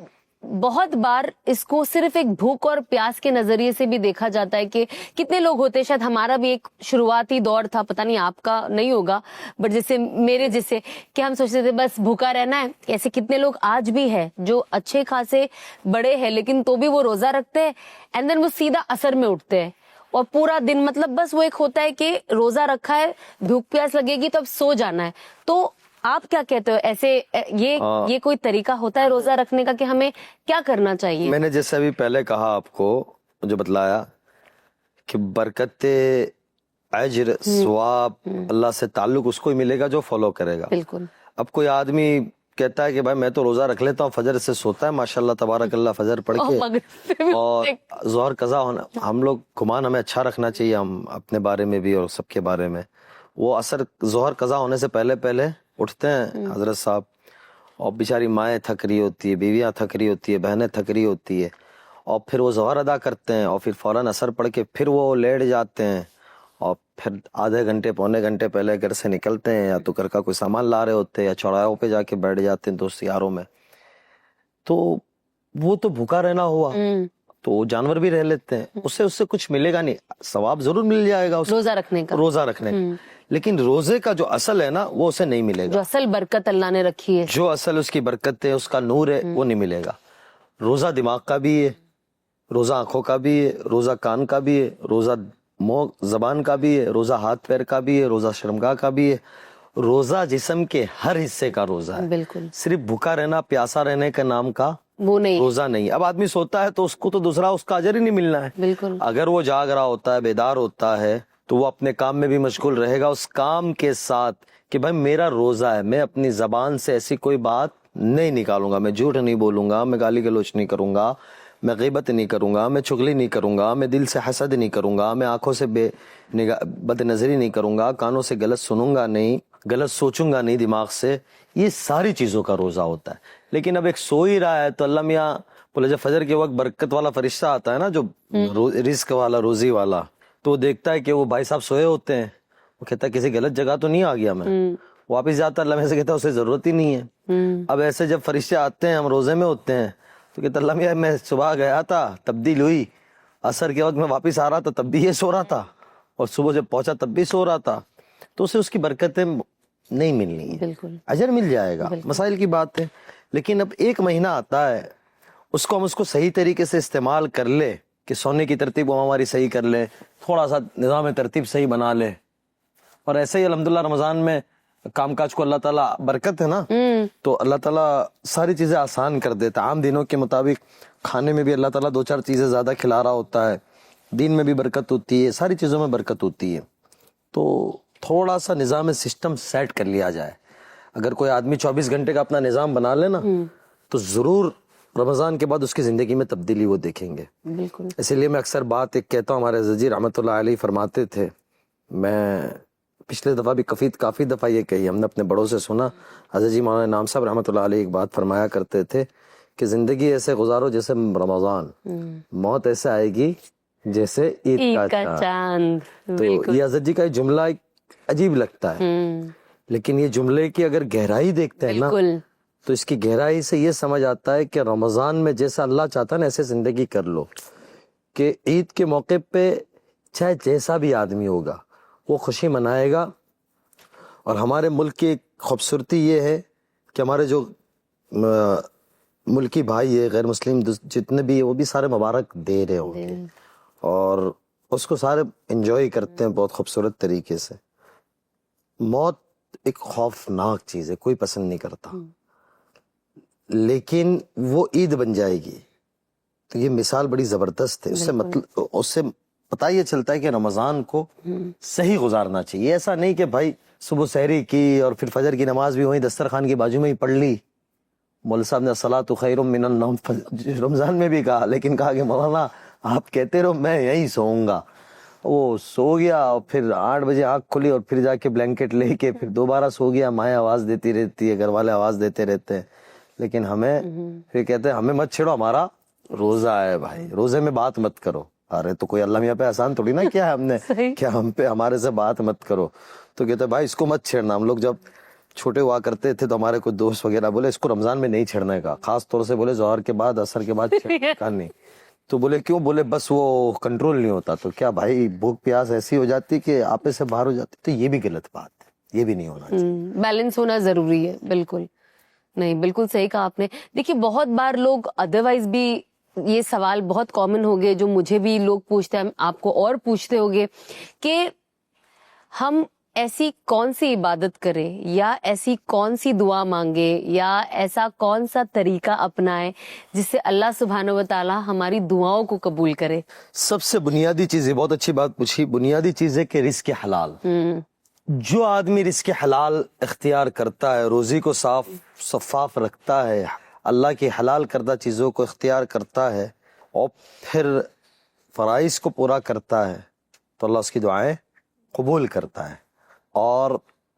بہت بار اس کو صرف ایک بھوک اور پیاس کے نظریے سے بھی دیکھا جاتا ہے کہ کتنے لوگ ہوتے, شاید ہمارا بھی ایک شروعاتی دور تھا, پتہ نہیں آپ کا نہیں ہوگا, بٹ جیسے میرے جیسے کہ ہم سوچتے تھے بس بھوکا رہنا ہے. ایسے کتنے لوگ آج بھی ہے جو اچھے خاصے بڑے ہیں لیکن تو بھی وہ روزہ رکھتے ہیں, اینڈ دین وہ سیدھا عصر میں اٹھتے ہیں اور پورا دن, مطلب بس وہ ایک ہوتا ہے کہ روزہ رکھا ہے, بھوک پیاس لگے گی تو اب سو جانا ہے. تو آپ کیا کہتے ہو, ایسے یہ کوئی طریقہ ہوتا ہے روزہ رکھنے کا کہ ہمیں کیا کرنا چاہیے؟ میں نے جیسے ابھی پہلے کہا آپ کو, جو بتلایا کہ برکت اجر ثواب اللہ سے تعلق اس کو ہی ملے گا جو فالو کرے گا. بالکل. اب کوئی آدمی کہتا ہے کہ بھائی میں تو روزہ رکھ لیتا ہوں, فجر سے سوتا ہے ماشاءاللہ تبارک اللہ, فجر پڑھ کے اور ظہر قضا ہونا. ہم لوگ گمان ہمیں اچھا رکھنا چاہیے, ہم اپنے بارے میں بھی اور سب کے بارے میں. وہ عصر ظہر قضا ہونے سے پہلے پہلے اٹھتے ہیں حضرت صاحب, اور بیچاری مائیں تھک رہی ہوتی ہے, بیویاں تھک رہی ہوتی ہے, بہنیں تھک رہی ہوتی ہے, اور پھر وہ ظہر ادا کرتے ہیں اور پھر فوراً عصر پڑھ کے پھر وہ لیٹ جاتے ہیں, اور پھر آدھے گھنٹے پونے گھنٹے پہلے گھر سے نکلتے ہیں, یا تو گھر کا کوئی سامان لا رہے ہوتے ہیں یا چوراہوں پہ جا کے بیٹھ جاتے ہیں دوست یاروں میں. تو وہ تو بھوکا رہنا ہوا, تو جانور بھی رہ لیتے ہیں, اس سے کچھ ملے گا نہیں. ثواب ضرور مل جائے گا روزہ رکھنے کا, روزہ رکھنے کا, لیکن روزے کا جو اصل ہے نا وہ اسے نہیں ملے گا. جو اصل برکت اللہ نے رکھی ہے, جو اصل اس کی برکت ہے, اس کا نور ہے, وہ نہیں ملے گا. روزہ دماغ کا بھی ہے, روزہ آنکھوں کا بھی ہے, روزہ کان کا بھی ہے, روزہ منہ زبان کا بھی ہے, روزہ ہاتھ پیر کا بھی ہے, روزہ شرمگاہ کا بھی ہے. روزہ جسم کے ہر حصے کا روزہ ہے. بالکل. صرف بھوکا رہنا پیاسا رہنے کا نام کا وہ نہیں, روزہ نہیں. اب آدمی سوتا ہے تو اس کو تو دوسرا اس کا اجر ہی نہیں ملنا ہے. بالکل. اگر وہ جاگ رہا ہوتا ہے, بیدار ہوتا ہے, تو وہ اپنے کام میں بھی مشغول رہے گا, اس کام کے ساتھ کہ بھائی میرا روزہ ہے, میں اپنی زبان سے ایسی کوئی بات نہیں نکالوں گا, میں جھوٹ نہیں بولوں گا, میں گالی گلوچ نہیں کروں گا, میں غیبت نہیں کروں گا, میں چغلی نہیں کروں گا, میں دل سے حسد نہیں کروں گا, میں آنکھوں سے بد نظری نہیں کروں گا, کانوں سے غلط سنوں گا نہیں, غلط سوچوں گا نہیں دماغ سے. یہ ساری چیزوں کا روزہ ہوتا ہے. لیکن اب ایک سو ہی رہا ہے تو اللہ میاں بولے جب فجر کے وقت برکت والا فرشتہ آتا ہے نا, جو رزق والا, روزی والا, تو وہ دیکھتا ہے کہ وہ بھائی صاحب سوئے ہوتے ہیں, وہ کہتا ہے کسی غلط جگہ تو نہیں آ گیا میں, واپس جاتا اللہ میں سے کہتا ہے اسے ضرورت ہی نہیں ہے. اب ایسے جب فرشتے آتے ہیں, ہم روزے میں ہوتے ہیں, تو کہتا اللہ میاں میں صبح گیا تھا, تبدیل ہوئی, عصر کے وقت میں واپس آ رہا تھا تب بھی یہ سو رہا تھا, اور صبح جب پہنچا تب بھی سو رہا تھا, تو اسے اس کی برکتیں نہیں ملنی ہے. بالکل. اجر مل جائے گا, مسائل کی بات ہے. لیکن اب ایک مہینہ آتا ہے, اس کو ہم اس کو صحیح طریقے سے استعمال کر لے کہ سونے کی ترتیب وہ ہماری صحیح کر لے, تھوڑا سا نظام ترتیب صحیح بنا لے, اور ایسے ہی الحمدللہ رمضان میں کام کاج کو اللہ تعالیٰ برکت ہے نا, تو اللہ تعالیٰ ساری چیزیں آسان کر دیتا. عام دنوں کے مطابق کھانے میں بھی اللہ تعالیٰ 2-4 چیزیں زیادہ کھلا رہا ہوتا ہے, دین میں بھی برکت ہوتی ہے, ساری چیزوں میں برکت ہوتی ہے. تو تھوڑا سا نظام سسٹم سیٹ کر لیا جائے. اگر کوئی آدمی 24 گھنٹے کا اپنا نظام بنا لے نا, تو ضرور رمضان کے بعد اس کی زندگی میں تبدیلی وہ دیکھیں گے. بالکل. اسی لیے میں اکثر بات ایک کہتا ہوں, ہمارے زجی رحمۃ اللہ علیہ فرماتے تھے, میں پچھلے دفعہ بھی کافی دفعہ یہ کہی ہم نے اپنے بڑوں سے سنا. حضرت جی مولانا انعام صاحب رحمۃ اللہ علیہ ایک بات فرمایا کرتے تھے کہ زندگی ایسے گزارو جیسے رمضان, موت ایسے آئے گی جیسے عید کا چاند. تو یہ حضرت جی کا یہ جملہ ایک عجیب لگتا ہے, لیکن یہ جملے کی اگر گہرائی دیکھتے ہیں نا تو اس کی گہرائی سے یہ سمجھ آتا ہے کہ رمضان میں جیسا اللہ چاہتا ہے نا ایسے زندگی کر لو, کہ عید کے موقع پہ چاہے جیسا بھی آدمی ہوگا وہ خوشی منائے گا. اور ہمارے ملک کی ایک خوبصورتی یہ ہے کہ ہمارے جو ملکی بھائی ہے غیر مسلم جتنے بھی ہیں وہ بھی سارے مبارک دے رہے ہوں گے اور اس کو سارے انجوائے کرتے ہیں بہت خوبصورت طریقے سے. موت ایک خوفناک چیز ہے, کوئی پسند نہیں کرتا, لیکن وہ عید بن جائے گی تو یہ مثال بڑی زبردست ہے. اس سے پتہ یہ چلتا ہے کہ رمضان کو صحیح گزارنا چاہیے. ایسا نہیں کہ بھائی صبح سحری کی اور پھر فجر کی نماز بھی وہیں دسترخوان کی بازو میں ہی پڑھ لی. مولوی صاحب نے الصلاۃ خیر من النوم رمضان میں بھی کہا, لیکن کہا کہ مولانا آپ کہتے رہو میں یہیں سوؤں گا. وہ سو گیا اور پھر 8 بجے آنکھ کھلی اور پھر جا کے بلینکٹ لے کے پھر دوبارہ سو گیا. مائیں آواز دیتی رہتی ہے, گھر والے آواز دیتے رہتے ہیں, لیکن ہمیں پھر کہتے ہیں ہمیں مت چھیڑو, ہمارا روزہ ہے بھائی, روزے میں بات مت کرو. ارے تو کوئی اللہ میاں پہ احسان تھوڑی نا کیا ہے ہم نے کیا ہم پہ ہمارے سے بات مت کرو. تو کہتے بھائی اس کو مت چھیڑنا. ہم لوگ جب چھوٹے ہوا کرتے تھے تو ہمارے کوئی دوست وغیرہ بولے اس کو رمضان میں نہیں چھیڑنے کا, خاص طور سے بولے ظہر کے بعد عصر کے بعد چھیڑنے کا نہیں. تو بولے کیوں؟ بولے بس وہ کنٹرول نہیں ہوتا. تو کیا بھائی بھوک پیاس ایسی ہو جاتی کہ آپے سے باہر ہو جاتی, تو یہ بھی غلط بات ہے, یہ بھی نہیں ہونا چاہیے. بیلنس ہونا ضروری ہے. بالکل نہیں, بالکل صحیح کہا آپ نے. دیکھیے بہت بار لوگ ادروائز بھی یہ سوال بہت کامن ہو گئے جو مجھے بھی لوگ پوچھتے ہیں, آپ کو اور پوچھتے ہوگے کہ ہم ایسی کون سی عبادت کریں یا ایسی کون سی دعا مانگے یا ایسا کون سا طریقہ اپنائیں جس سے اللہ سبحانہ و تعالی ہماری دعاؤں کو قبول کرے. سب سے بنیادی چیز, یہ بہت اچھی بات پوچھی, بنیادی چیز ہے کہ رزق حلال. جو آدمی رزق حلال اختیار کرتا ہے, روزی کو صاف شفاف رکھتا ہے, اللہ کی حلال کردہ چیزوں کو اختیار کرتا ہے اور پھر فرائض کو پورا کرتا ہے, تو اللہ اس کی دعائیں قبول کرتا ہے. اور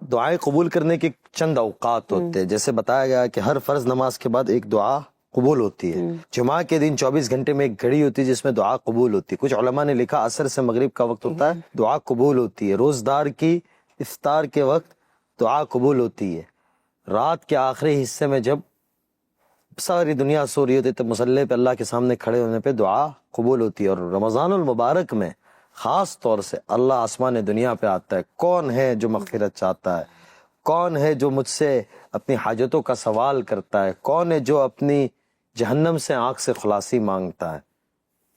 دعائیں قبول کرنے کے چند اوقات ہوتے ہیں, جیسے بتایا گیا کہ ہر فرض نماز کے بعد ایک دعا قبول ہوتی ہے. جمعہ کے دن 24 گھنٹے میں ایک گھڑی ہوتی ہے جس میں دعا قبول ہوتی ہے. کچھ علماء نے لکھا عصر سے مغرب کا وقت ہوتا ہے, دعا قبول ہوتی ہے. روزدار کی افطار کے وقت دعا قبول ہوتی ہے. رات کے آخری حصے میں جب ساری دنیا سو رہی ہوتی ہے تو مصلی پہ اللہ کے سامنے کھڑے ہونے پہ دعا قبول ہوتی ہے. اور رمضان المبارک میں خاص طور سے اللہ آسمان دنیا پہ آتا ہے. کون ہے جو مغفرت چاہتا ہے, کون ہے جو مجھ سے اپنی حاجتوں کا سوال کرتا ہے, کون ہے جو اپنی جہنم سے آنکھ سے خلاصی مانگتا ہے.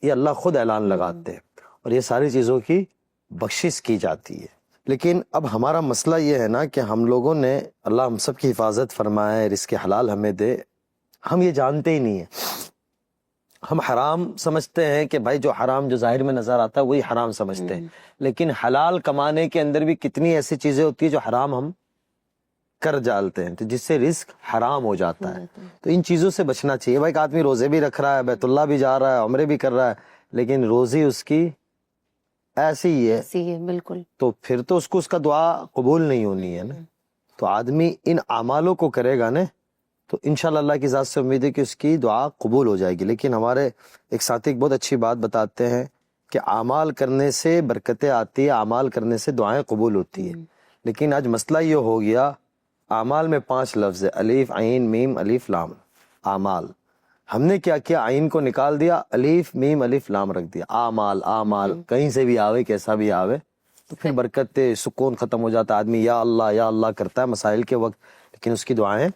یہ اللہ خود اعلان لگاتے ہیں اور یہ ساری چیزوں کی بخشش کی جاتی ہے. لیکن اب ہمارا مسئلہ یہ ہے نا کہ ہم لوگوں نے, اللہ ہم سب کی حفاظت فرمائے, رزق حلال ہمیں دے, ہم یہ جانتے ہی نہیں ہیں. ہم حرام سمجھتے ہیں کہ بھائی جو حرام جو ظاہر میں نظر آتا ہے وہی حرام سمجھتے ہیں, لیکن حلال کمانے کے اندر بھی کتنی ایسی چیزیں ہوتی ہیں جو حرام ہم کر ڈالتے ہیں, تو جس سے رزق حرام ہو جاتا ہے. تو ان چیزوں سے بچنا چاہیے. بھائی ایک آدمی روزے بھی رکھ رہا ہے, بیت اللہ بھی جا رہا ہے, عمرے بھی کر رہا ہے, لیکن روزی اس کی ایسی ہی ہے, بالکل, تو پھر تو اس کو اس کا دعا قبول نہیں ہونی ہے نا. تو آدمی ان اعمالوں کو کرے گا نا تو انشاءاللہ اللہ کی ذات سے امید ہے کہ اس کی دعا قبول ہو جائے گی. لیکن ہمارے ایک ساتھی ایک بہت اچھی بات بتاتے ہیں کہ اعمال کرنے سے برکتیں آتی ہے, اعمال کرنے سے دعائیں قبول ہوتی ہے. لیکن آج مسئلہ یہ ہو گیا, اعمال میں 5 لفظ ہے, الف عین میم الف لام. اعمال ہم نے کیا کیا, عین کو نکال دیا, الف میم الف لام رکھ دیا. اعمال اعمال کہیں سے بھی آوے کیسا بھی آوے, تو پھر برکت سکون ختم ہو جاتا ہے. آدمی یا اللہ کرتا ہے مسائل کے وقت, لیکن اس کی دعائیں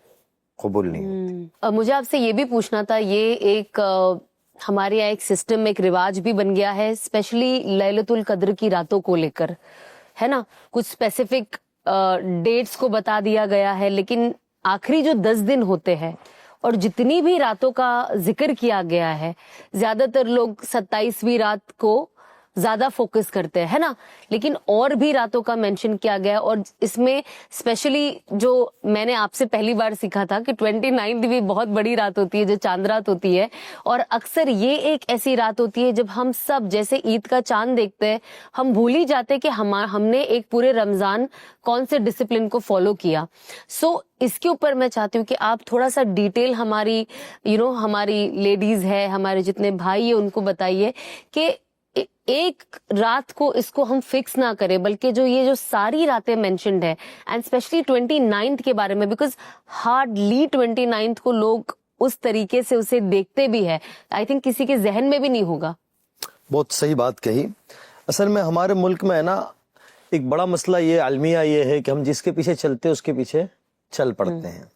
قبول نہیں ہوتی. مجھے آپ سے یہ بھی پوچھنا تھا, یہ ایک ہمارے یہاں ایک سسٹم, ایک رواج بھی بن گیا ہے اسپیشلی لیلۃ القدر کی راتوں کو لے کر, ہے نا. کچھ اسپیسیفک ڈیٹس کو بتا دیا گیا ہے, لیکن آخری جو 10 دن ہوتے ہیں اور جتنی بھی راتوں کا ذکر کیا گیا ہے, زیادہ تر لوگ 27ویں رات کو ज्यादा फोकस करते हैं, है ना, लेकिन और भी रातों का मेंशन किया गया और इसमें स्पेशली जो मैंने आपसे पहली बार सीखा था कि 29th भी बहुत बड़ी रात होती है जो चांद रात होती है, और अक्सर ये एक ऐसी रात होती है जब हम सब जैसे ईद का चांद देखते हैं हम भूल ही जाते हैं कि हमने एक पूरे रमजान कौन से डिसिप्लिन को फॉलो किया। सो इसके ऊपर मैं चाहती हूँ कि आप थोड़ा सा डिटेल हमारी हमारी लेडीज है, हमारे जितने भाई है उनको बताइए कि एक रात को इसको हम फिक्स ना करें, बल्कि जो सारी रातें मेंशन्ड है एंड स्पेशली 29th के बारे में, बिकॉज हार्डली 29th को लोग उस तरीके से उसे देखते भी है, आई थिंक किसी के जहन में भी नहीं होगा। बहुत सही बात कही। असल में हमारे मुल्क में है ना एक बड़ा मसला ये अलमिया ये है कि हम जिसके पीछे चलते हैं उसके पीछे चल पड़ते हैं।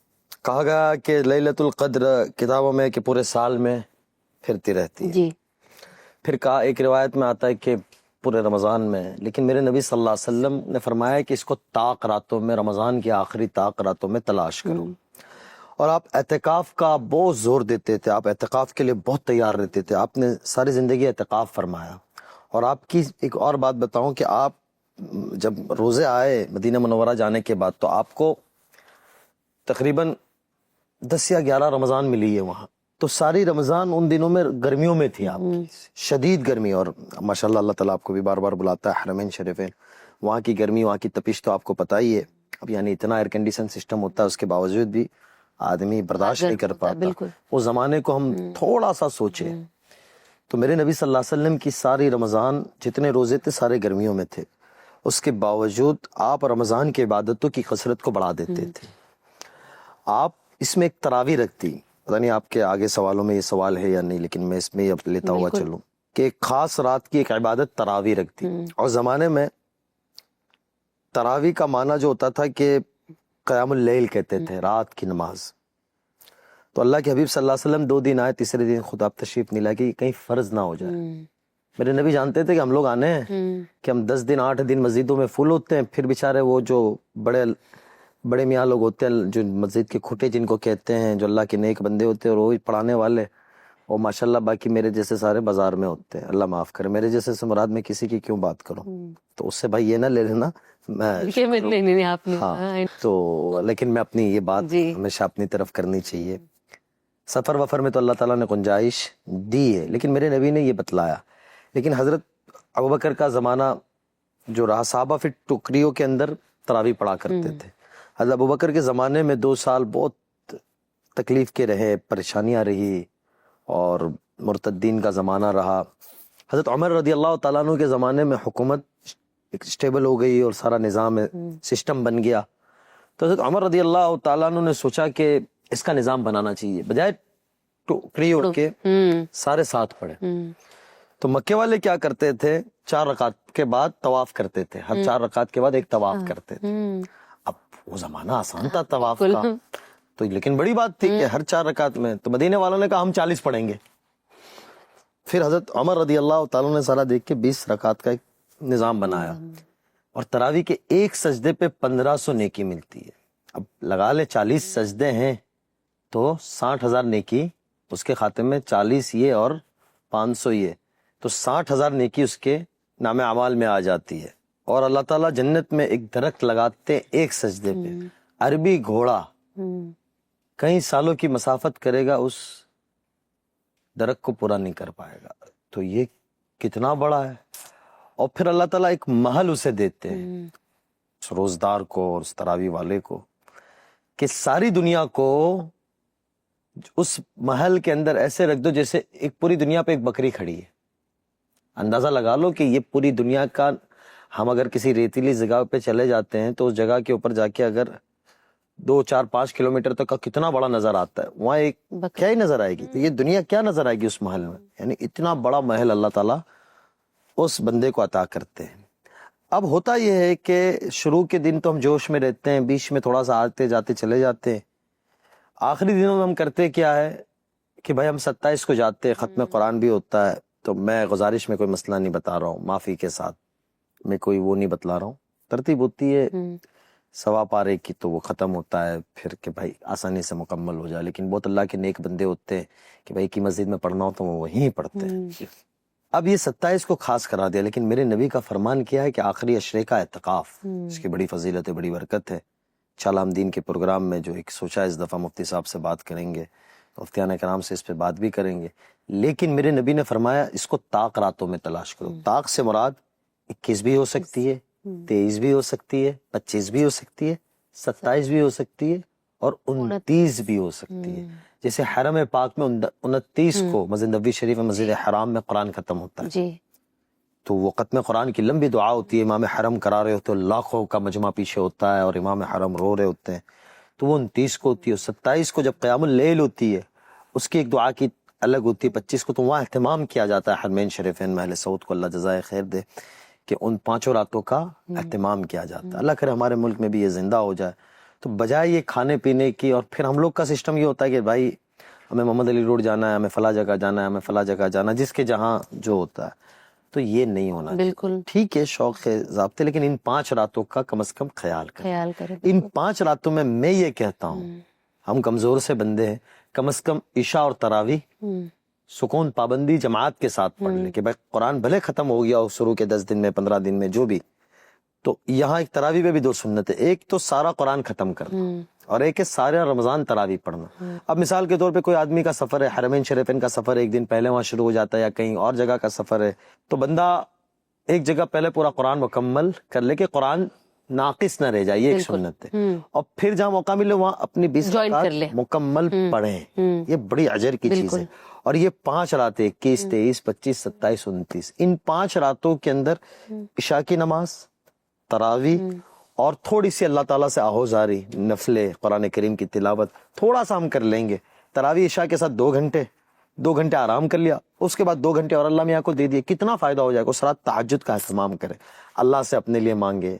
कहा गया कि लैलतुल क़द्र किताबों में कि पूरे साल में फिरती रहती है जी। फिर कहा एक रिवायत में आता है कि पूरे रमज़ान में, लेकिन मेरे नबी सल्लल्लाहु अलैहि वसल्लम ने फरमाया कि इसको ताक रातों में, रमज़ान की आखिरी ताक रातों में तलाश करो। और आप एहतिकाफ का बहुत जोर देते थे, आप एहतिकाफ के लिए बहुत तैयार रहते थे, आपने सारी ज़िंदगी एहतिकाफ फरमाया। और आपकी एक और बात बताऊं कि आप जब रोज़े आए मदीना मुनव्वरा जाने के बाद तो आपको तकरीबन 10 या 11 रमज़ान मिली है वहाँ। तो सारी रमज़ान उन दिनों में गर्मियों में थी आपकी, शदीद गर्मी। और माशाल्लाह अल्लाह ताला आपको भी बार बार बुलाता है हरमैन शरीफैन, वहाँ की गर्मी, वहाँ की तपिश तो आपको पता ही है। अब यानी इतना एयर कंडीशन सिस्टम होता है उसके बावजूद भी आदमी बर्दाश्त नहीं कर पाता। उस ज़माने को हम थोड़ा सा सोचे तो मेरे नबी सल्लल्लाहु अलैहि वसल्लम की सारी रमज़ान जितने रोज़े थे सारे गर्मियों में थे, उसके बावजूद आप रमज़ान की इबादतों की कसरत को बढ़ा देते थे। आप इसमें एक तरावी रखती, पता नहीं आपके आगे सवालों में ये सवाल है या नहीं, लेकिन मैं इसमें अब लेता हुआ चलूं कि एक खास रात की एक इबादत तरावी रखती। और ज़माने में तरावी का माना जो होता था कि क़यामुल लैल कहते थे, रात की नमाज। तो अल्लाह के हबीब सल्लल्लाहु अलैहि वसल्लम 2 दिन आए, तीसरे दिन खुद आप तशरीफ नहीं लाए कि कहीं फ़र्ज ना हो जाए। मेरे नबी जानते थे कि हम लोग आने हैं, कि हम 10 दिन 8 दिन मस्जिदों में फुल होते हैं, फिर बेचारे वो जो बड़े मियाँ लोग होते हैं जो मस्जिद के खुटे जिनको कहते हैं, जो अल्लाह के नेक बंदे होते हैं और रोज पढ़ाने वाले, और माशाल्लाह बाकी मेरे जैसे सारे बाजार में होते हैं। अल्लाह माफ करे, मेरे जैसे से मुराद में किसी की क्यों बात करूं, तो उससे भाई ये ना ले लेना नहीं आपने। हाँ, तो लेकिन मैं अपनी ये बात हमेशा अपनी तरफ करनी चाहिए। सफर वफर में तो अल्लाह ताला ने गुंजाइश दी है, लेकिन मेरे नबी ने ये बतलाया। लेकिन हजरत अबू बकर का जमाना जो रहा, साहबा फिर टुकरियों के अंदर तरावी पढ़ा करते थे। हज़रत अबू बकर के ज़माने में 2 साल बहुत तकलीफ़ के रहे, परेशानियाँ रही और मुर्तद्दीन का ज़माना रहा। हज़रत उमर रज़ी अल्लाह तआला अन्हु के ज़माने में हुकूमत स्टेबल हो गई और सारा निज़ाम सिस्टम बन गया। तो हज़रत उमर रज़ी अल्लाह तआला अन्हु ने सोचा कि इसका निज़ाम बनाना चाहिए, बजाय टुकड़ियों के सारे साथ पढ़े। तो मक्के वाले क्या करते थे, 4 रकात के बाद तवाफ करते थे, हर 4 रकात के बाद एक तवाफ करते थे। अब वो जमाना आसान था तवाफ का, तो लेकिन बड़ी बात थी कि हर 4 रकात में, तो मदीने वालों ने कहा हम 40 पढ़ेंगे। फिर हजरत उमर रज़ी अल्लाह तआला ने सारा देख के 20 रकात का एक निज़ाम बनाया, और तरावी के एक सजदे पे 1500 नेकी मिलती है। अब लगा ले 40 सजदे हैं तो 60,000 नेकी उसके खाते में, 40 ये और 500 ये, तो 60,000 नेकी उसके नामे अमाल में आ जाती है। और अल्लाह ताला जन्नत में एक दरख्त लगाते एक सजदे पे, अरबी घोड़ा कई सालों की मसाफत करेगा, उस दरख्त को पूरा नहीं कर पाएगा। तो ये कितना बड़ा है। और फिर अल्लाह ताला एक महल उसे देते हैं उस रोजदार को और उस तरावी वाले को, कि सारी दुनिया को उस महल के अंदर ऐसे रख दो जैसे एक पूरी दुनिया पे एक बकरी खड़ी है। अंदाजा लगा लो कि ये पूरी दुनिया का, हम अगर किसी रेतीली जगह पे चले जाते हैं तो उस जगह के ऊपर जाके अगर 2, 4, 5 किलोमीटर तक का कितना बड़ा नजर आता है, वहाँ एक क्या ही नजर आएगी। तो ये दुनिया क्या नजर आएगी उस महल में। यानी इतना बड़ा महल अल्लाह ताला उस बंदे को अता करते हैं। अब होता यह है कि शुरू के दिन तो हम जोश में रहते हैं, बीच में थोड़ा सा आते जाते चले जाते हैं, आखिरी दिनों में हम करते क्या है कि भाई हम 27 को जाते हैं, खत्म कुरान भी होता है। तो मैं गुजारिश में कोई मसला नहीं बता रहा हूँ, माफी के साथ मैं कोई वो नहीं बतला रहा हूँ, तरतीब होती है 1.25 पारे की, तो वो खत्म होता है फिर कि भाई आसानी से मुकम्मल हो जाए। लेकिन बहुत अल्लाह के नेक बंदे होते हैं कि भाई की मस्जिद में पढ़ना हो तो वो वहीं पढ़ते हैं। اب یہ 27 کو خاص کرا دیا، لیکن میرے نبی کا فرمان کیا ہے کہ آخری عشرے کا اعتکاف، اس کی بڑی فضیلت ہے، بڑی برکت ہے۔ انشاءاللہ ہم دین کے پروگرام میں جو ایک سوچا اس دفعہ مفتی صاحب سے بات کریں گے، مفتیان کرام سے اس پہ بات بھی کریں گے، لیکن میرے نبی نے فرمایا اس کو طاق راتوں میں تلاش کرو۔ طاق سے مراد 21 بھی ہو سکتی ہے، 23 بھی ہو سکتی ہے، 25 بھی ہو سکتی ہے، 27 بھی ہو سکتی ہے، اور 29 بھی ہو سکتی ہے۔ جیسے حرم پاک میں 29 کو مسجد نبوی شریف میں مسجد حرام میں قرآن ختم ہوتا ہے، جی، تو وہ ختم قرآن کی لمبی دعا ہوتی ہے، امام حرم کرا رہے ہوتے ہیں، لاکھوں کا مجمع پیچھے ہوتا ہے اور امام حرم رو رہے ہوتے ہیں، تو وہ 29 کو ہوتی ہے۔ 27 کو جب قیام اللیل ہوتی ہے، اس کی ایک دعا کی الگ ہوتی ہے۔ 25 کو تو وہاں اہتمام کیا جاتا ہے حرمین شریفین میں، اہل سعود کو اللہ جزائے خیر دے کہ ان 5 راتوں کا اہتمام کیا جاتا ہے۔ اللہ کرے ہمارے ملک میں بھی یہ زندہ ہو جائے۔ تو بجائے یہ کھانے پینے کی، اور پھر ہم لوگ کا سسٹم یہ ہوتا ہے کہ بھائی ہمیں محمد علی روڈ جانا ہے، ہمیں فلاں جگہ جانا ہے، ہمیں فلاں جگہ جانا ہے، جس کے جہاں جو ہوتا ہے، تو یہ نہیں ہونا چاہیے۔ بالکل ٹھیک ہے شوق ہے ضابطے، لیکن ان 5 راتوں کا کم از کم خیال کریں۔ خیال کریں۔ ان 5 راتوں میں یہ کہتا ہوں، ہم کمزور سے بندے ہیں، کم از کم عشاء اور تراویح سکون پابندی جماعت کے ساتھ پڑھ لیں، کہ بھائی قرآن بھلے ختم ہو گیا ہو شروع کے 10 دن میں، 15 دن میں، جو بھی، تو یہاں ایک تراویح میں بھی 2 سنت ہے، ایک تو سارا قرآن ختم کرنا، اور ایک ہے سارا رمضان تراویح پڑھنا۔ اب مثال کے طور پہ کوئی آدمی کا سفر ہے، حرمین شریفین کا سفر ہے، ایک دن پہلے وہاں شروع ہو جاتا ہے، یا کہیں اور جگہ کا سفر ہے، تو بندہ ایک جگہ پہلے پورا قرآن مکمل کر لے کہ قرآن ناقص نہ رہ جائے، یہ ایک سنت ہے، اور پھر جہاں موقع ملے وہاں اپنی 20 جوائن کر لے، مکمل پڑھیں، یہ بڑی اجر کی چیز ہے۔ اور یہ 5 راتیں 21 23 25 27 29، ان 5 راتوں کے اندر عشاء کی نماز، تراویح، اور تھوڑی سی اللہ تعالیٰ سے آہوزاری، نفلیں، قرآن کریم کی تلاوت تھوڑا سا ہم کر لیں گے۔ تراویح عشاء کے ساتھ 2 گھنٹے آرام کر لیا، اس کے بعد 2 گھنٹے اور اللہ میاں کو دے دیے، کتنا فائدہ ہو جائے گا۔ اس رات تہجد کا اہتمام کرے، اللہ سے اپنے لیے مانگے،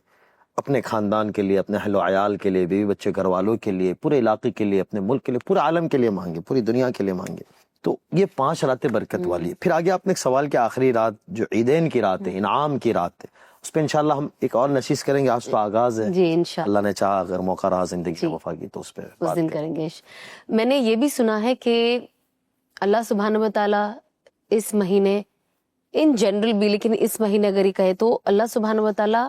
اپنے خاندان کے لیے، اپنے اہل و عیال کے لیے، بیوی بچے گھر والوں کے لیے، پورے علاقے کے لیے، اپنے ملک کے لیے، پورے عالم کے لیے مانگے، پوری دنیا کے لیے مانگے۔ تو یہ 5 راتیں برکت والی ہے۔ پھر آگے آپ نے ایک سوال کیا، آخری رات جو عیدین کی رات ہے، انعام کی رات ہے، اس پہ انشاءاللہ ہم ایک اور نشست کریں گے۔ آج تو آغاز ہے، جی انشاءاللہ اللہ نے چاہا اگر موقع رہا زندگی سے وفا کی تو اس پہ اس دن کریں گے۔ میں نے یہ بھی سنا ہے کہ اللہ سبحانہ و تعالیٰ اس مہینے ان جنرل بھی، لیکن اس مہینے اگر یہ کہے تو اللہ سبحانہ و تعالیٰ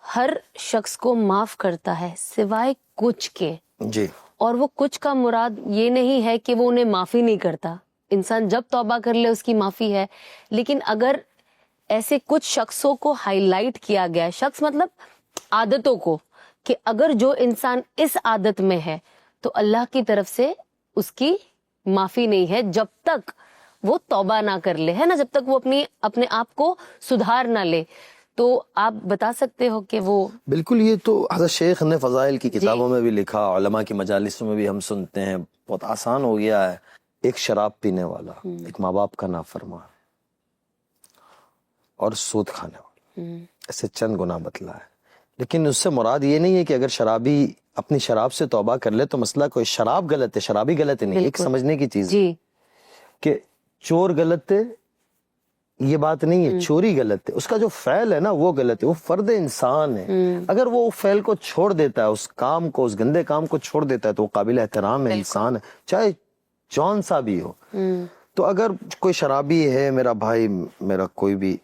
ہر شخص کو معاف کرتا ہے سوائے کچھ کے۔ جی، اور وہ کچھ کا مراد یہ نہیں ہے کہ وہ انہیں معافی نہیں کرتا، انسان جب توبہ کر لے اس کی معافی ہے، لیکن اگر ایسے کچھ شخصوں کو ہائی لائٹ کیا گیا ہے، شخص مطلب عادتوں کو، کہ اگر جو انسان اس عادت میں ہے تو اللہ کی طرف سے اس کی معافی نہیں ہے جب تک وہ توبہ نہ کر لے، ہے نا، جب تک وہ اپنے آپ کو سدھار نہ لے۔ تو آپ بتا سکتے ہو کہ وہ بالکل، یہ تو حضرت شیخ نے فضائل کی کتابوں میں بھی لکھا، علماء کی مجالسوں میں بھی ہم سنتے ہیں، بہت آسان ہو گیا ہے۔ ایک شراب پینے والا، ایک ماں باپ کا نافرمان اور سود کھانے والا، ایسے چند گناہ بتلا ہے، لیکن اس سے مراد یہ نہیں ہے کہ اگر شرابی اپنی شراب سے توبہ کر لے تو مسئلہ کوئی شراب غلط ہے، شرابی غلط نہیں، ایک سمجھنے کی چیز جی کہ چور غلط ہے، یہ بات نہیں ہے، چوری غلط ہے، اس کا جو فعل ہے نا وہ غلط ہے، وہ فرد انسان ہے، اگر وہ فعل کو چھوڑ دیتا ہے، اس کام کو، اس گندے کام کو چھوڑ دیتا ہے تو وہ قابل احترام ہے، انسان ہے، چاہے جون سا بھی ہو۔ تو اگر کوئی شرابی ہے میرا بھائی، میرا کوئی بھی،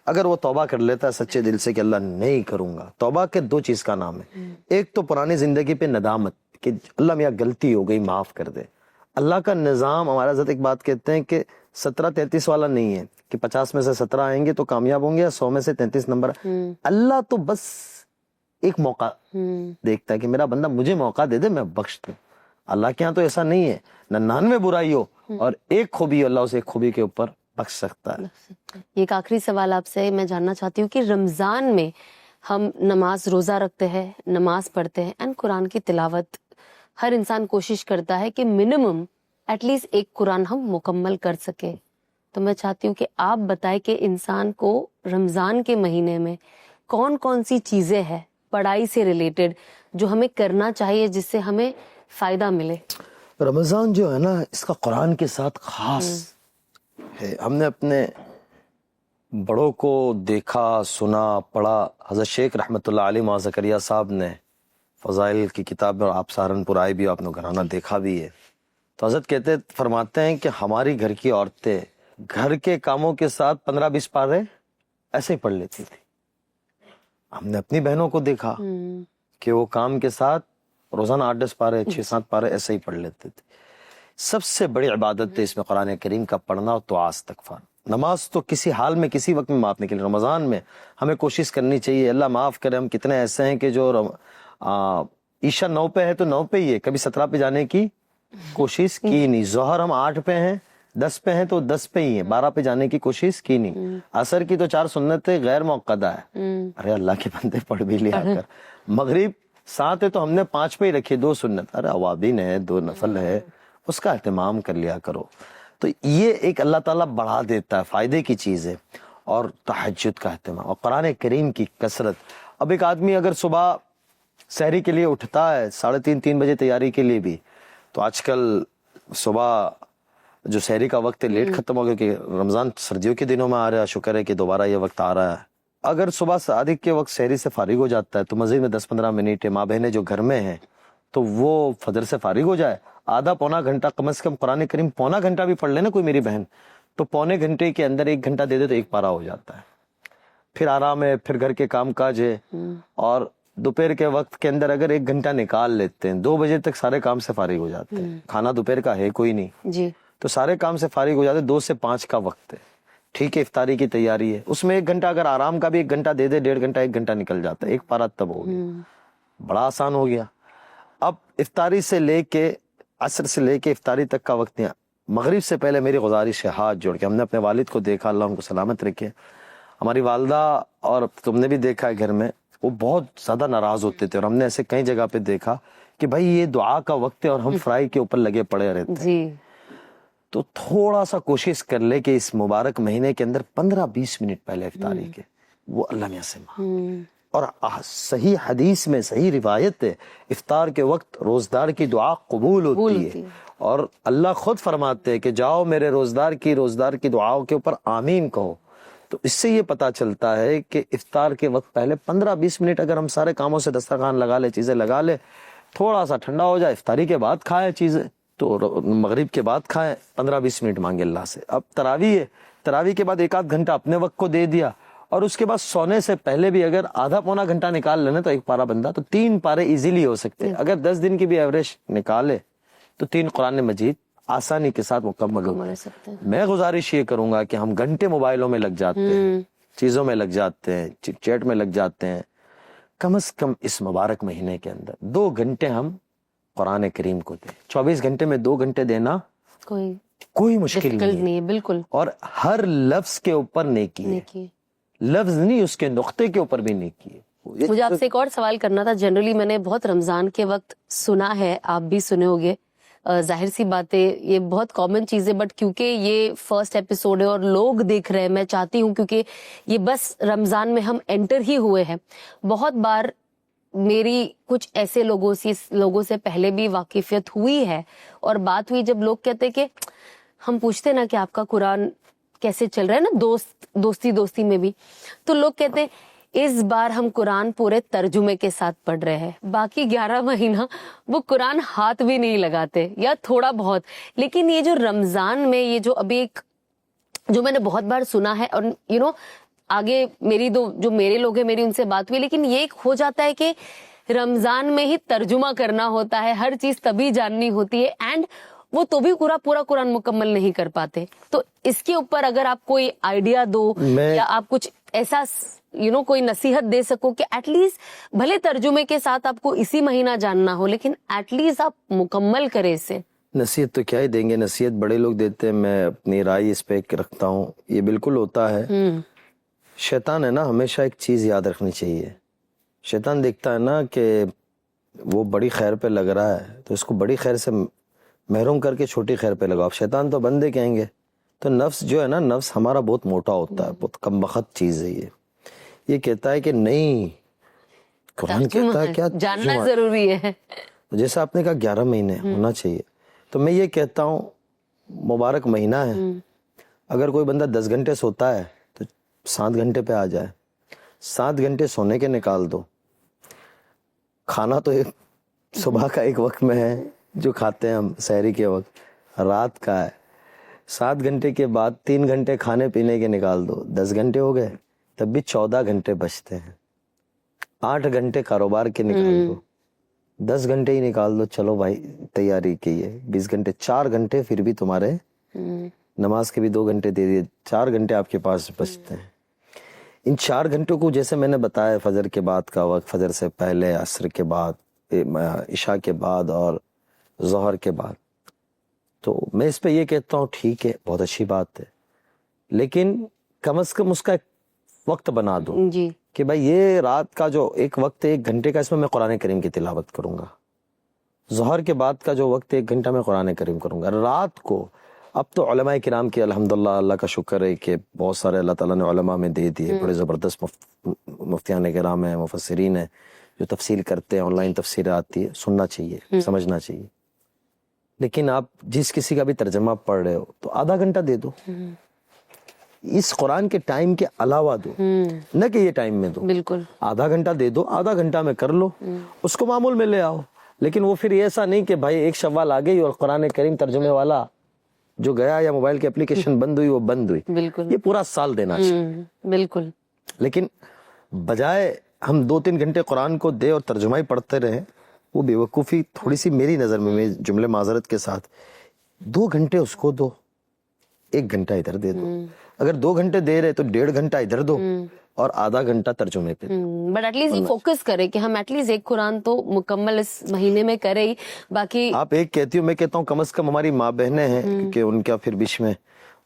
اگر وہ توبہ کر لیتا ہے سچے دل سے کہ اللہ نہیں کروں گا، توبہ کے 2 چیز کا نام ہے، ایک تو پرانی زندگی پہ ندامت کہ اللہ میاں غلطی ہو گئی معاف کر دے۔ اللہ کا نظام، ہمارا حضرت ایک بات کہتے ہیں کہ 17-33 والا نہیں ہے کہ 50 میں سے 17 آئیں گے تو کامیاب ہوں گے، یا 100 میں سے 33 نمبر۔ اللہ تو بس ایک موقع دیکھتا ہے کہ میرا بندہ مجھے موقع دے دے، میں بخش دوں۔ اللہ کے ہاں تو ایسا نہیں ہے، 99 برائی ہو اور ایک خوبی ہو، اللہ اسے ایک خوبی کے اوپر بخش سکتا ہے۔ یہ ایک آخری سوال آپ سے میں جاننا چاہتی ہوں کہ رمضان میں ہم نماز روزہ رکھتے ہیں، نماز پڑھتے ہیں اینڈ قرآن کی تلاوت، ہر انسان کوشش کرتا ہے کہ منیمم ایٹ لیسٹ ایک قرآن ہم مکمل کر سکے۔ تو میں چاہتی ہوں کہ آپ بتائیں کہ انسان کو رمضان کے مہینے میں کون کون سی چیزیں ہیں پڑھائی سے ریلیٹڈ جو ہمیں کرنا چاہیے جس سے ہمیں فائدہ ملے۔ رمضان جو ہے نا اس کا قرآن کے ساتھ خاص ہے، ہم نے اپنے بڑوں کو دیکھا، سنا، پڑھا۔ حضرت شیخ رحمۃ اللہ علیہ ماں زکریا صاحب نے فضائل کی کتاب میں، آپ سہارنپور آئے بھی، آپ نے گھرانہ دیکھا بھی ہے، تو حضرت فرماتے ہیں کہ ہماری گھر کی عورتیں گھر کے کاموں کے ساتھ 15-20 پارے ایسے ہی پڑھ لیتی تھی. ہم نے اپنی بہنوں کو دیکھا کہ وہ کام کے ساتھ روزانہ 8-10 پارے 6-7 پارے ایسے ہی پڑھ لیتے تھے. سب سے بڑی عبادت ہے اس میں قرآن کریم کا پڑھنا اور دعا استغفار. نماز تو کسی حال میں کسی وقت میں معاف نہیں کرے. رمضان میں ہمیں کوشش کرنی چاہیے, اللہ معاف کرے, ہم کتنے ایسے ہیں کہ جو عشاء 9 پہ ہے تو 9 پہ ہی ہے, کبھی 17 پہ جانے کی کوشش کی نہیں. ظہر ہم 8 پہ ہیں 10 پہ ہیں تو 10 پہ ہی ہیں, 12 پہ جانے کی کوشش کی نہیں. عصر کی تو 4 سنتیں غیر موقدہ ہے, ارے اللہ کے بندے پڑھ بھی لیا کر. مغرب 7 ہے تو ہم نے 5 پہ ہی رکھے 2 سنت, ارے اوابین ہے 2 نفل ہے, اس کا اہتمام کر لیا کرو. تو یہ ایک اللہ تعالیٰ بڑھا دیتا ہے, فائدے کی چیز ہے. اور تہجد کا اہتمام اور قرآن کریم کی کثرت. اب ایک آدمی اگر صبح سحری کے لیے اٹھتا ہے 3:30 بجے تیاری کے لیے بھی, تو آج کل صبح جو سحری کا وقت ہے لیٹ ختم ہو گیا کہ رمضان سردیوں کے دنوں میں آ رہا ہے, شکر ہے کہ دوبارہ یہ وقت آ رہا ہے. اگر صبح صادق کے وقت سحری سے فارغ ہو جاتا ہے تو مزید میں 10-15 منٹ ہے, ماں بہنیں جو گھر میں ہیں تو وہ فجر سے فارغ ہو جائے, آدھا پونا گھنٹہ کم از کم قرآن کریم پونا گھنٹہ بھی پڑھ لے نا کوئی میری بہن, تو پونے گھنٹے کے اندر 1 گھنٹہ دے دے تو 1 پارہ ہو جاتا ہے. پھر آرام ہے, پھر گھر کے کام کاج ہے. اور دوپہر کے وقت کے اندر اگر 1 گھنٹہ نکال لیتے ہیں 2 بجے تک سارے کام سے فارغ ہو جاتے ہیں. کھانا دوپہر کا ہے کوئی نہیں جی, تو سارے کام سے فارغ ہو جاتے ہیں. 2 سے 5 کا وقت ہے, ٹھیک ہے, افطاری کی تیاری ہے, اس میں 1 گھنٹہ اگر آرام کا بھی 1 گھنٹہ دے دے, 1.5 گھنٹہ 1 گھنٹہ نکل جاتا ہے, 1 پارہ تب ہو گیا. بڑا آسان ہو گیا. اب افطاری سے لے کے عصر سے لے کے افطاری تک کا وقت نہیں. مغرب سے پہلے میری گزارش ہے, ہاتھ جوڑ کے, ہم نے اپنے والد کو دیکھا, اللہ ان کو سلامت رکھے, ہماری والدہ, اور تم نے بھی دیکھا ہے گھر میں, وہ بہت زیادہ ناراض ہوتے تھے. اور ہم نے ایسے کئی جگہ پہ دیکھا کہ بھائی یہ دعا کا وقت ہے اور ہم فرائی کے اوپر لگے پڑے رہتے ہیں. جی, تو تھوڑا سا کوشش کر لے کہ اس مبارک مہینے کے اندر 15-20 منٹ پہلے افطاری کے وہ اللہ میاں سے مانگ. اور صحیح حدیث میں صحیح روایت ہے, افطار کے وقت روزدار کی دعا قبول ہوتی ہے. اور اللہ خود فرماتے ہیں کہ جاؤ میرے روزدار کی دعاؤں کے اوپر آمین کہو. تو اس سے یہ پتا چلتا ہے کہ افطار کے وقت پہلے 15-20 منٹ اگر ہم سارے کاموں سے دسترخوان لگا لے, چیزیں لگا لے, تھوڑا سا ٹھنڈا ہو جائے, افطاری کے بعد کھائے چیزیں, تو مغرب کے بعد کھائیں, 15-20 منٹ مانگے اللہ سے. اب تراویح ہے, تراویح کے بعد 1-8 گھنٹہ اپنے وقت کو دے دیا, اور اس کے بعد سونے سے پہلے بھی اگر آدھا پونا گھنٹہ نکال لینا تو 1 پارہ بندہ, تو 3 پارے ایزیلی ہو سکتے ہیں. اگر 10 دن کی بھی ایوریج نکالے تو 3 قرآن مجید آسانی کے ساتھ مکمل ہو سکتے ہیں. میں گزارش یہ کروں گا کہ ہم گھنٹے موبائلوں میں لگ جاتے ہیں, چیزوں میں لگ جاتے ہیں, چیٹ میں لگ جاتے ہیں. کم از کم اس مبارک مہینے کے اندر 2 گھنٹے ہم قرآن کریم کو دیں. 24 گھنٹے میں 2 گھنٹے دینا کوئی مشکل نہیں ہے, بالکل. اور ہر لفظ کے اوپر نیکی ہے, لفظ نہیں اس کے نقطے کے اوپر بھی نیکی ہے. مجھے آپ سے ایک اور سوال کرنا تھا. جنرلی میں نے بہت رمضان کے وقت سنا ہے, آپ بھی سنے ہوگے, ظاہر سی بات ہے یہ بہت کامن چیز ہے, بٹ کیونکہ یہ فرسٹ ایپیسوڈ ہے اور لوگ دیکھ رہے ہیں, میں چاہتی ہوں کیونکہ یہ بس رمضان میں ہم انٹر ہی ہوئے ہیں, بہت بار میری کچھ ایسے لوگوں سے پہلے بھی واقفیت ہوئی ہے, اور بات ہوئی جب لوگ کہتے کہ ہم پوچھتے نا کہ آپ کا قرآن کیسے چل رہا ہے نا, دوستی میں بھی, تو لوگ کہتے اس بار ہم قرآن پورے ترجمے کے ساتھ پڑھ رہے ہیں, باقی 11 مہینہ وہ قرآن ہاتھ بھی نہیں لگاتے یا تھوڑا بہت. لیکن یہ جو رمضان میں یہ جو ابھی ایک جو میں نے بہت بار سنا ہے, اور آگے جو میرے لوگ ہیں میری ان سے بات ہوئی, لیکن یہ ایک ہو جاتا ہے کہ رمضان میں ہی ترجمہ کرنا ہوتا ہے, ہر چیز تبھی جاننی ہوتی ہے, اینڈ وہ تو بھی پورا قرآن مکمل نہیں کر پاتے. تو اس کے اوپر اگر آپ کوئی آئیڈیا دو یا آپ کچھ ایسا کوئی نصیحت دے سکو کہ ایٹ لیسٹ بھلے ترجمے کے ساتھ آپ کو اسی مہینہ جاننا ہو, لیکن ایٹ لیسٹ آپ مکمل کرے اسے. نصیحت تو کیا ہی دیں گے, نصیحت بڑے لوگ دیتے ہیں, میں اپنی رائے اس پہ رکھتا ہوں. یہ بالکل ہوتا ہے, شیطان ہے نا, ہمیشہ ایک چیز یاد رکھنی چاہیے. شیطان دیکھتا ہے نا کہ وہ بڑی خیر پہ لگ رہا ہے تو اس کو بڑی خیر سے محروم کر کے چھوٹی خیر پہ لگاؤ. شیطان تو بندے کہیں گے. تو نفس جو ہے نا, نفس ہمارا بہت موٹا ہوتا ہے, بہت کم بخت چیز ہے. یہ کہتا ہے کہ نہیں, قرآن کہتا ہے کیا جاننا ضروری ہے. جیسا آپ نے کہا 11 مہینے ہونا چاہیے, تو میں یہ کہتا ہوں مبارک مہینہ ہے, اگر کوئی بندہ 10 گھنٹے سوتا ہے تو 7 گھنٹے پہ آ جائے, 7 گھنٹے سونے کے نکال دو. کھانا تو صبح کا ایک وقت میں ہے جو کھاتے ہیں ہم, سحری کے وقت, رات کا ہے, 7 घंटे के बाद 3 घंटे खाने पीने के निकाल दो, 10 घंटे हो गए, तब भी 14 घंटे बचते हैं। 8 घंटे कारोबार के निकाल दो, 10 घंटे ही निकाल दो, चलो भाई तैयारी की है, 20 घंटे, 4 घंटे फिर भी तुम्हारे, नमाज के भी 2 घंटे दे दिए, 4 घंटे आपके पास बचते हैं। इन 4 घंटों को जैसे मैंने बताया, फजर के बाद का वक्त, फजर से पहले, असर के बाद, इशा के बाद और ज़ोहर के बाद, तो मैं इस पे ये कहता हूँ ठीक है, बहुत अच्छी बात है, लेकिन कम से कम उसका एक वक्त बना दो जी कि भाई ये रात का जो एक वक्त है 1 घंटे का, इसमें मैं कुरान करीम की तिलावत करूंगा। ज़ोहर के बाद का जो वक्त है 1 घंटा मैं कुरान करीम करूंगा। रात को अब तो उलमा किराम की अल्हम्दुलिल्लाह, अल्लाह का शुक्र है कि बहुत सारे अल्लाह ताला ने उलमा में दे दिए, बड़े ज़बरदस्त मुफ्तियान किराम हैं, मुफस्सिरीन हैं जो तफसील करते हैं, ऑनलाइन तफसीर आती है, सुनना चाहिए, समझना चाहिए। लेकिन आप जिस किसी का भी तर्जमा पढ़ रहे हो तो आधा घंटा दे दो, इस कुरान के टाइम के अलावा दो, न कि ये टाइम में दो, बिल्कुल आधा घंटा दे दो, आधा घंटा में कर लो, उसको मामूल में ले आओ। लेकिन वो फिर ऐसा नहीं कि भाई एक शव्वाल आ गई और कुरान करीम तर्जुमे वाला जो गया या मोबाइल की एप्लीकेशन बंद हुई, वो बंद हुई, बिल्कुल ये पूरा साल देना चाहिए। बिल्कुल। लेकिन बजाय हम 2-3 घंटे कुरान को दे और तर्जुमा ही पढ़ते रहे, वो बेवकूफ़ी थोड़ी सी मेरी नज़र में, मेरे जुमले माजरत के साथ, 2 घंटे उसको दो, 1 घंटा इधर दे दो। अगर 2 घंटे दे रहे तो 1.5 घंटा इधर दो और आधा घंटा तर्जुमे पे। बट एटलीस्ट ये फोकस करे कि हम एटलीस्ट एक कुरान तो मुकम्मल इस महीने में करें ही। बाकी आप एक कहती हो, मैं कहता हूँ कम से कम हमारी माँ बहनें हैं, क्योंकि उनका फिर बीच में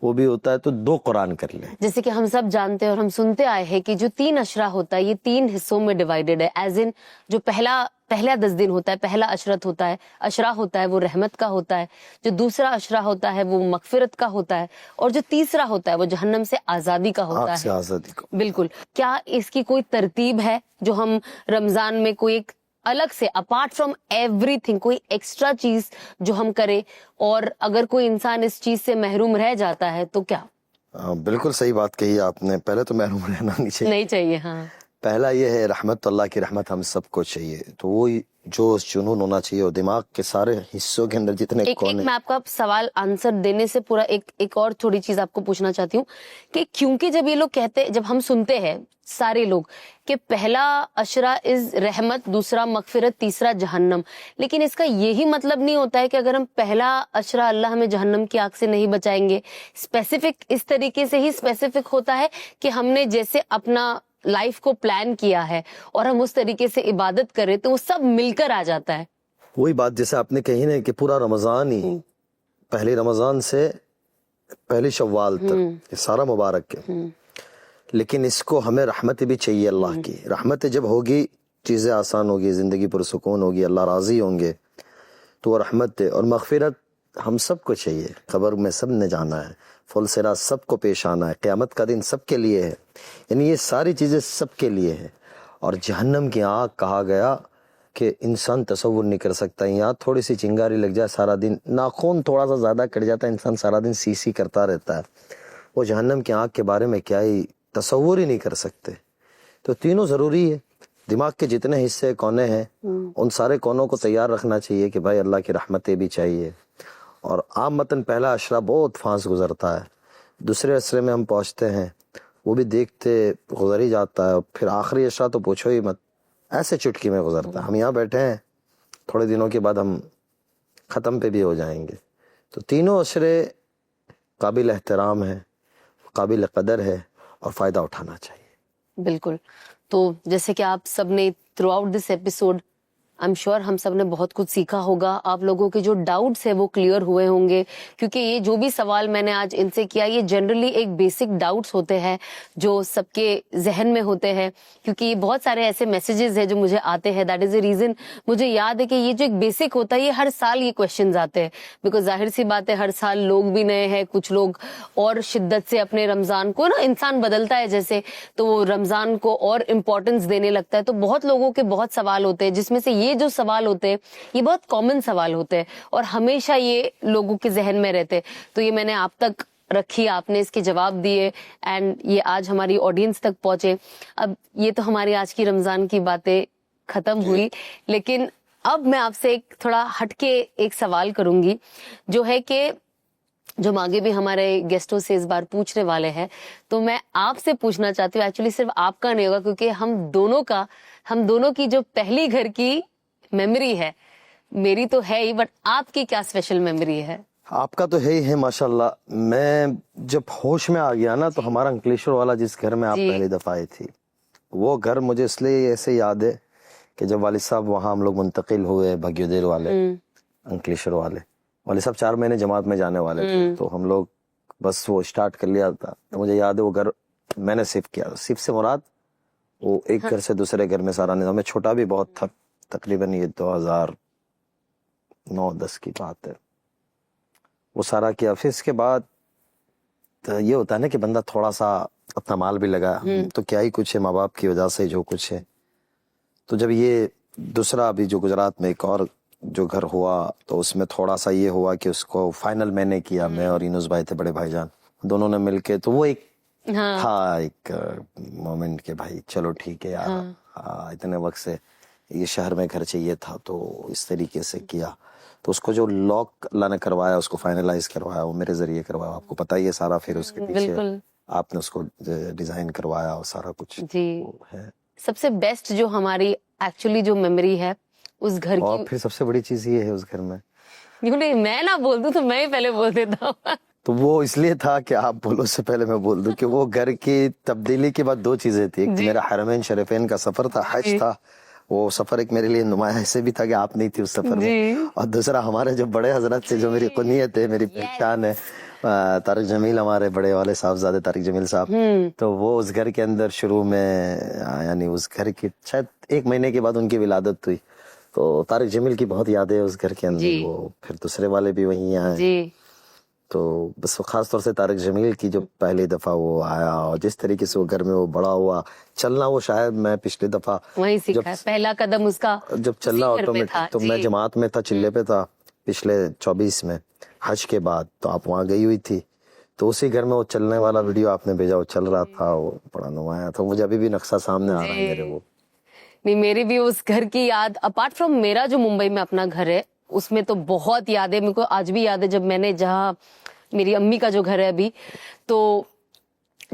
वो भी होता है, तो 2 कुरान कर ले। जैसे कि हम सब जानते हैं और हम सुनते आए हैं कि जो 3 अशरा होता है ये 3 हिस्सों में डिवाइडेड है। एज इन जो पहला 10 दिन होता है, पहला अशरत होता है, अशरा होता है वो रहमत का होता है, जो दूसरा अशरा होता है वो मगफिरत का होता है, और जो तीसरा होता है वो जहन्नम से आजादी का होता आग से है। आजादी को। बिल्कुल। क्या इसकी कोई तरतीब है जो हम रमजान में कोई एक अलग से, अपार्ट फ्रॉम एवरीथिंग, कोई एक्स्ट्रा चीज जो हम करें, और अगर कोई इंसान इस चीज से महरूम रह जाता है तो क्या? बिल्कुल सही बात कही आपने। पहले तो महरूम रहना नहीं चाहिए, नहीं चाहिए। हाँ, पहला ये है रहमत, तो अल्लाह की रहमत हम सबको चाहिए, तो वो जो जुनून होना चाहिए, और दिमाग के सारे हिस्सों के अंदर जितने एक मैं आपका सवाल आंसर देने से पूरा एक और थोड़ी चीज आपको पूछना चाहती हूँ कि क्योंकि जब ये लोग कहते, जब हम सुनते हैं सारे लोग कि पहला अशरा इज रहमत, दूसरा मगफिरत, तीसरा जहन्नम, लेकिन इसका यही मतलब नहीं होता है कि अगर हम पहला अशरा अल्लाह हमें जहन्नम की आग से नहीं बचाएंगे। स्पेसिफिक इस तरीके से ही स्पेसिफिक होता है कि हमने जैसे अपना लाइफ को प्लान किया है और हम उस तरीके से इबादत करें तो वो सब मिलकर आ जाता है। वही बात जैसे आपने कही ना कि पूरा रमजान ही, पहले रमजान से पहले शव्वाल तक ये सारा मुबारक है, लेकिन इसको हमें रहमत भी चाहिए अल्लाह की। रहमत जब होगी चीज़ें आसान होगी, ज़िंदगी पुरसुकून होगी, अल्लाह राज़ी होंगे, तो वो रहमत है। और मगफिरत हम सबको चाहिए, कब्र में सब ने जाना है, फुलसिरा सबको पेश आना है, क़यामत का दिन सबके लिए है, यानी ये सारी चीज़ें सबके लिए है। और जहन्नम की आग कहा गया कि इंसान तसव्वुर नहीं कर सकता, यहाँ थोड़ी सी चिंगारी लग जाए सारा दिन, नाखून थोड़ा सा ज़्यादा कट जाता है, इंसान सारा दिन सी करता रहता है। वो जहन्नम की आग के बारे में क्या ही तसव्वुर ही नहीं कर सकते। तो तीनों ज़रूरी है। दिमाग के जितने हिस्से कोने हैं उन सारे कोनों को तैयार रखना चाहिए कि भाई अल्लाह की रहमतें भी चाहिए। और आम मतन पहला अशरा बहुत फांस गुजरता है, दूसरे अशरे में हम पहुँचते हैं वो भी देखते गुजर ही जाता है, फिर आखिरी अशरा तो पूछो ही मत, ऐसे चुटकी में गुजरता है। हम यहाँ बैठे हैं, थोड़े दिनों के बाद हम ख़त्म पे भी हो जाएंगे। तो तीनों अशरे काबिल एहतराम है, काबिल कदर है और फ़ायदा उठाना चाहिए। बिल्कुल। तो जैसे कि आप सबने through out this episode, I am sure हम सब ने बहुत कुछ सीखा होगा। आप लोगों के जो डाउट्स है वो क्लियर हुए होंगे, क्योंकि ये जो भी सवाल मैंने आज इनसे किया ये जनरली एक बेसिक डाउट्स होते हैं जो सबके जहन में होते हैं, क्योंकि ये बहुत सारे ऐसे मैसेजेस हैं जो मुझे आते हैं। दैट इज द रीजन मुझे याद है कि ये जो एक बेसिक होता है ये हर साल ये क्वेश्चंस आते हैं, बिकॉज जाहिर सी बात है हर साल लोग भी नए हैं, कुछ लोग और शिद्दत से अपने रमजान को ना, इंसान बदलता है जैसे, तो वो रमजान को और इम्पोर्टेंस देने लगता है। तो बहुत लोगों के बहुत सवाल होते हैं, जिसमें से ये जो सवाल होते हैं ये बहुत कॉमन सवाल होते हैं और हमेशा ये लोगों के जहन में रहते हैं। तो ये मैंने आप तक रखी, आपने इसके जवाब दिए एंड ये आज हमारी ऑडियंस तक पहुंचे। अब ये तो हमारी आज की रमजान की बातें खत्म हुई, लेकिन अब मैं आपसे एक थोड़ा हटके एक सवाल करूंगी, जो है कि जो हम आगे भी हमारे गेस्टों से इस बार पूछने वाले हैं, तो मैं आपसे पूछना चाहती हूँ, एक्चुअली सिर्फ आपका नहीं होगा क्योंकि हम दोनों की जो पहली घर की मेमोरी है, मेरी तो है ही, बट आपकी क्या स्पेशल मेमोरी है? आपका तो है ही है माशाल्लाह। मैं जब होश में आ गया ना, तो हमारा अंकलेश्वर वाला जिस घर में आप जी। पहली दफा आई थी, वो घर मुझे इसलिए ऐसे याद है कि जब वालिद साहब वहाँ हम लोग मुंतकिल हुए भग्योदेर वाले, अंकलेश्वर वाले, वालिद साहब 4 महीने जमात में जाने वाले थे, तो हम लोग बस वो स्टार्ट कर लिया था। तो मुझे याद है वो घर मैंने शिफ्ट किया। शिफ्ट से मुराद वो एक घर से दूसरे घर में सारा निजाम। मैं छोटा भी बहुत था, तकरीबन ये 2009-10 की बात है। वो सारा किया। फिर इसके बाद तो ये होता है ना कि बंदा थोड़ा सा अपना माल भी लगा, तो क्या ही कुछ है, माँ बाप की वजह से जो कुछ है। तो जब ये दूसरा अभी जो गुजरात में एक और जो घर हुआ, तो उसमें थोड़ा सा ये हुआ कि उसको फाइनल मैंने किया, मैं और इनुस भाई थे बड़े भाईजान, दोनों ने मिलके। तो वो एक था एक मोमेंट के भाई चलो ठीक है यार, इतने वक्त से ये शहर में घर चाहिए था, तो इस तरीके से किया। तो उसको जो लॉक अल्लाह ने करवाया, उसको फाइनलाइज करवाया, वो मेरे जरिए करवाया। आपको पता ही है सारा, फिर उसके पीछे आपने उसको डिजाइन करवाया और सारा कुछ जी है। सबसे बेस्ट जो हमारी एक्चुअली जो मेमोरी है उस घर और की, फिर सबसे बड़ी चीज ये है उस घर में, नहीं मैं ना बोल दूं तो मैं ही पहले बोल देता हूँ। तो वो इसलिए था कि आप बोलो उससे पहले मैं बोल दूं कि वो घर की तब्दीली के बाद 2 चीजें थी। एक मेरा हरमैन शरीफैन का सफर था, हज था। वो सफर एक मेरे लिए नुमाया ऐसे भी था कि आप नहीं थी उस सफर में। और दूसरा हमारे जो बड़े हजरत से जो मेरी कुनियत है, मेरी पहचान है, तारिक जमील, हमारे बड़े वाले साहबजादे तारिक जमील साहब, तो वो उस घर के अंदर शुरू में, यानी उस घर की शायद 1 महीने के बाद उनकी विलादत हुई। तो तारिक जमील की बहुत यादें है उस घर के अंदर। वो फिर दूसरे वाले भी वहीं आए, तो बस खास तौर से तारिक जमील की जो पहली दफा वो आया और जिस तरीके से वो घर में वो बड़ा हुआ, चलना, वो शायद मैं पिछली दफा वहीं सीखा है, पहला कदम उसका जब चलना ऑटोमेटिक, तो मैं जमात में था, चिल्ले पे था पिछले 24 में हज के बाद, तो आप वहाँ गई हुई थी, तो उसी घर में वो चलने वाला वीडियो आपने भेजा, वो चल रहा था, वो बड़ा नुमाया था। मुझे अभी भी नक्शा सामने आ रहा है मेरे। वो नहीं, मेरी भी उस घर की याद, अपार्ट फ्रॉम मेरा जो मुंबई में अपना घर है, उसमें तो बहुत याद है। मेरे को आज भी याद है जब मैंने, जहाँ मेरी अम्मी का जो घर है अभी, तो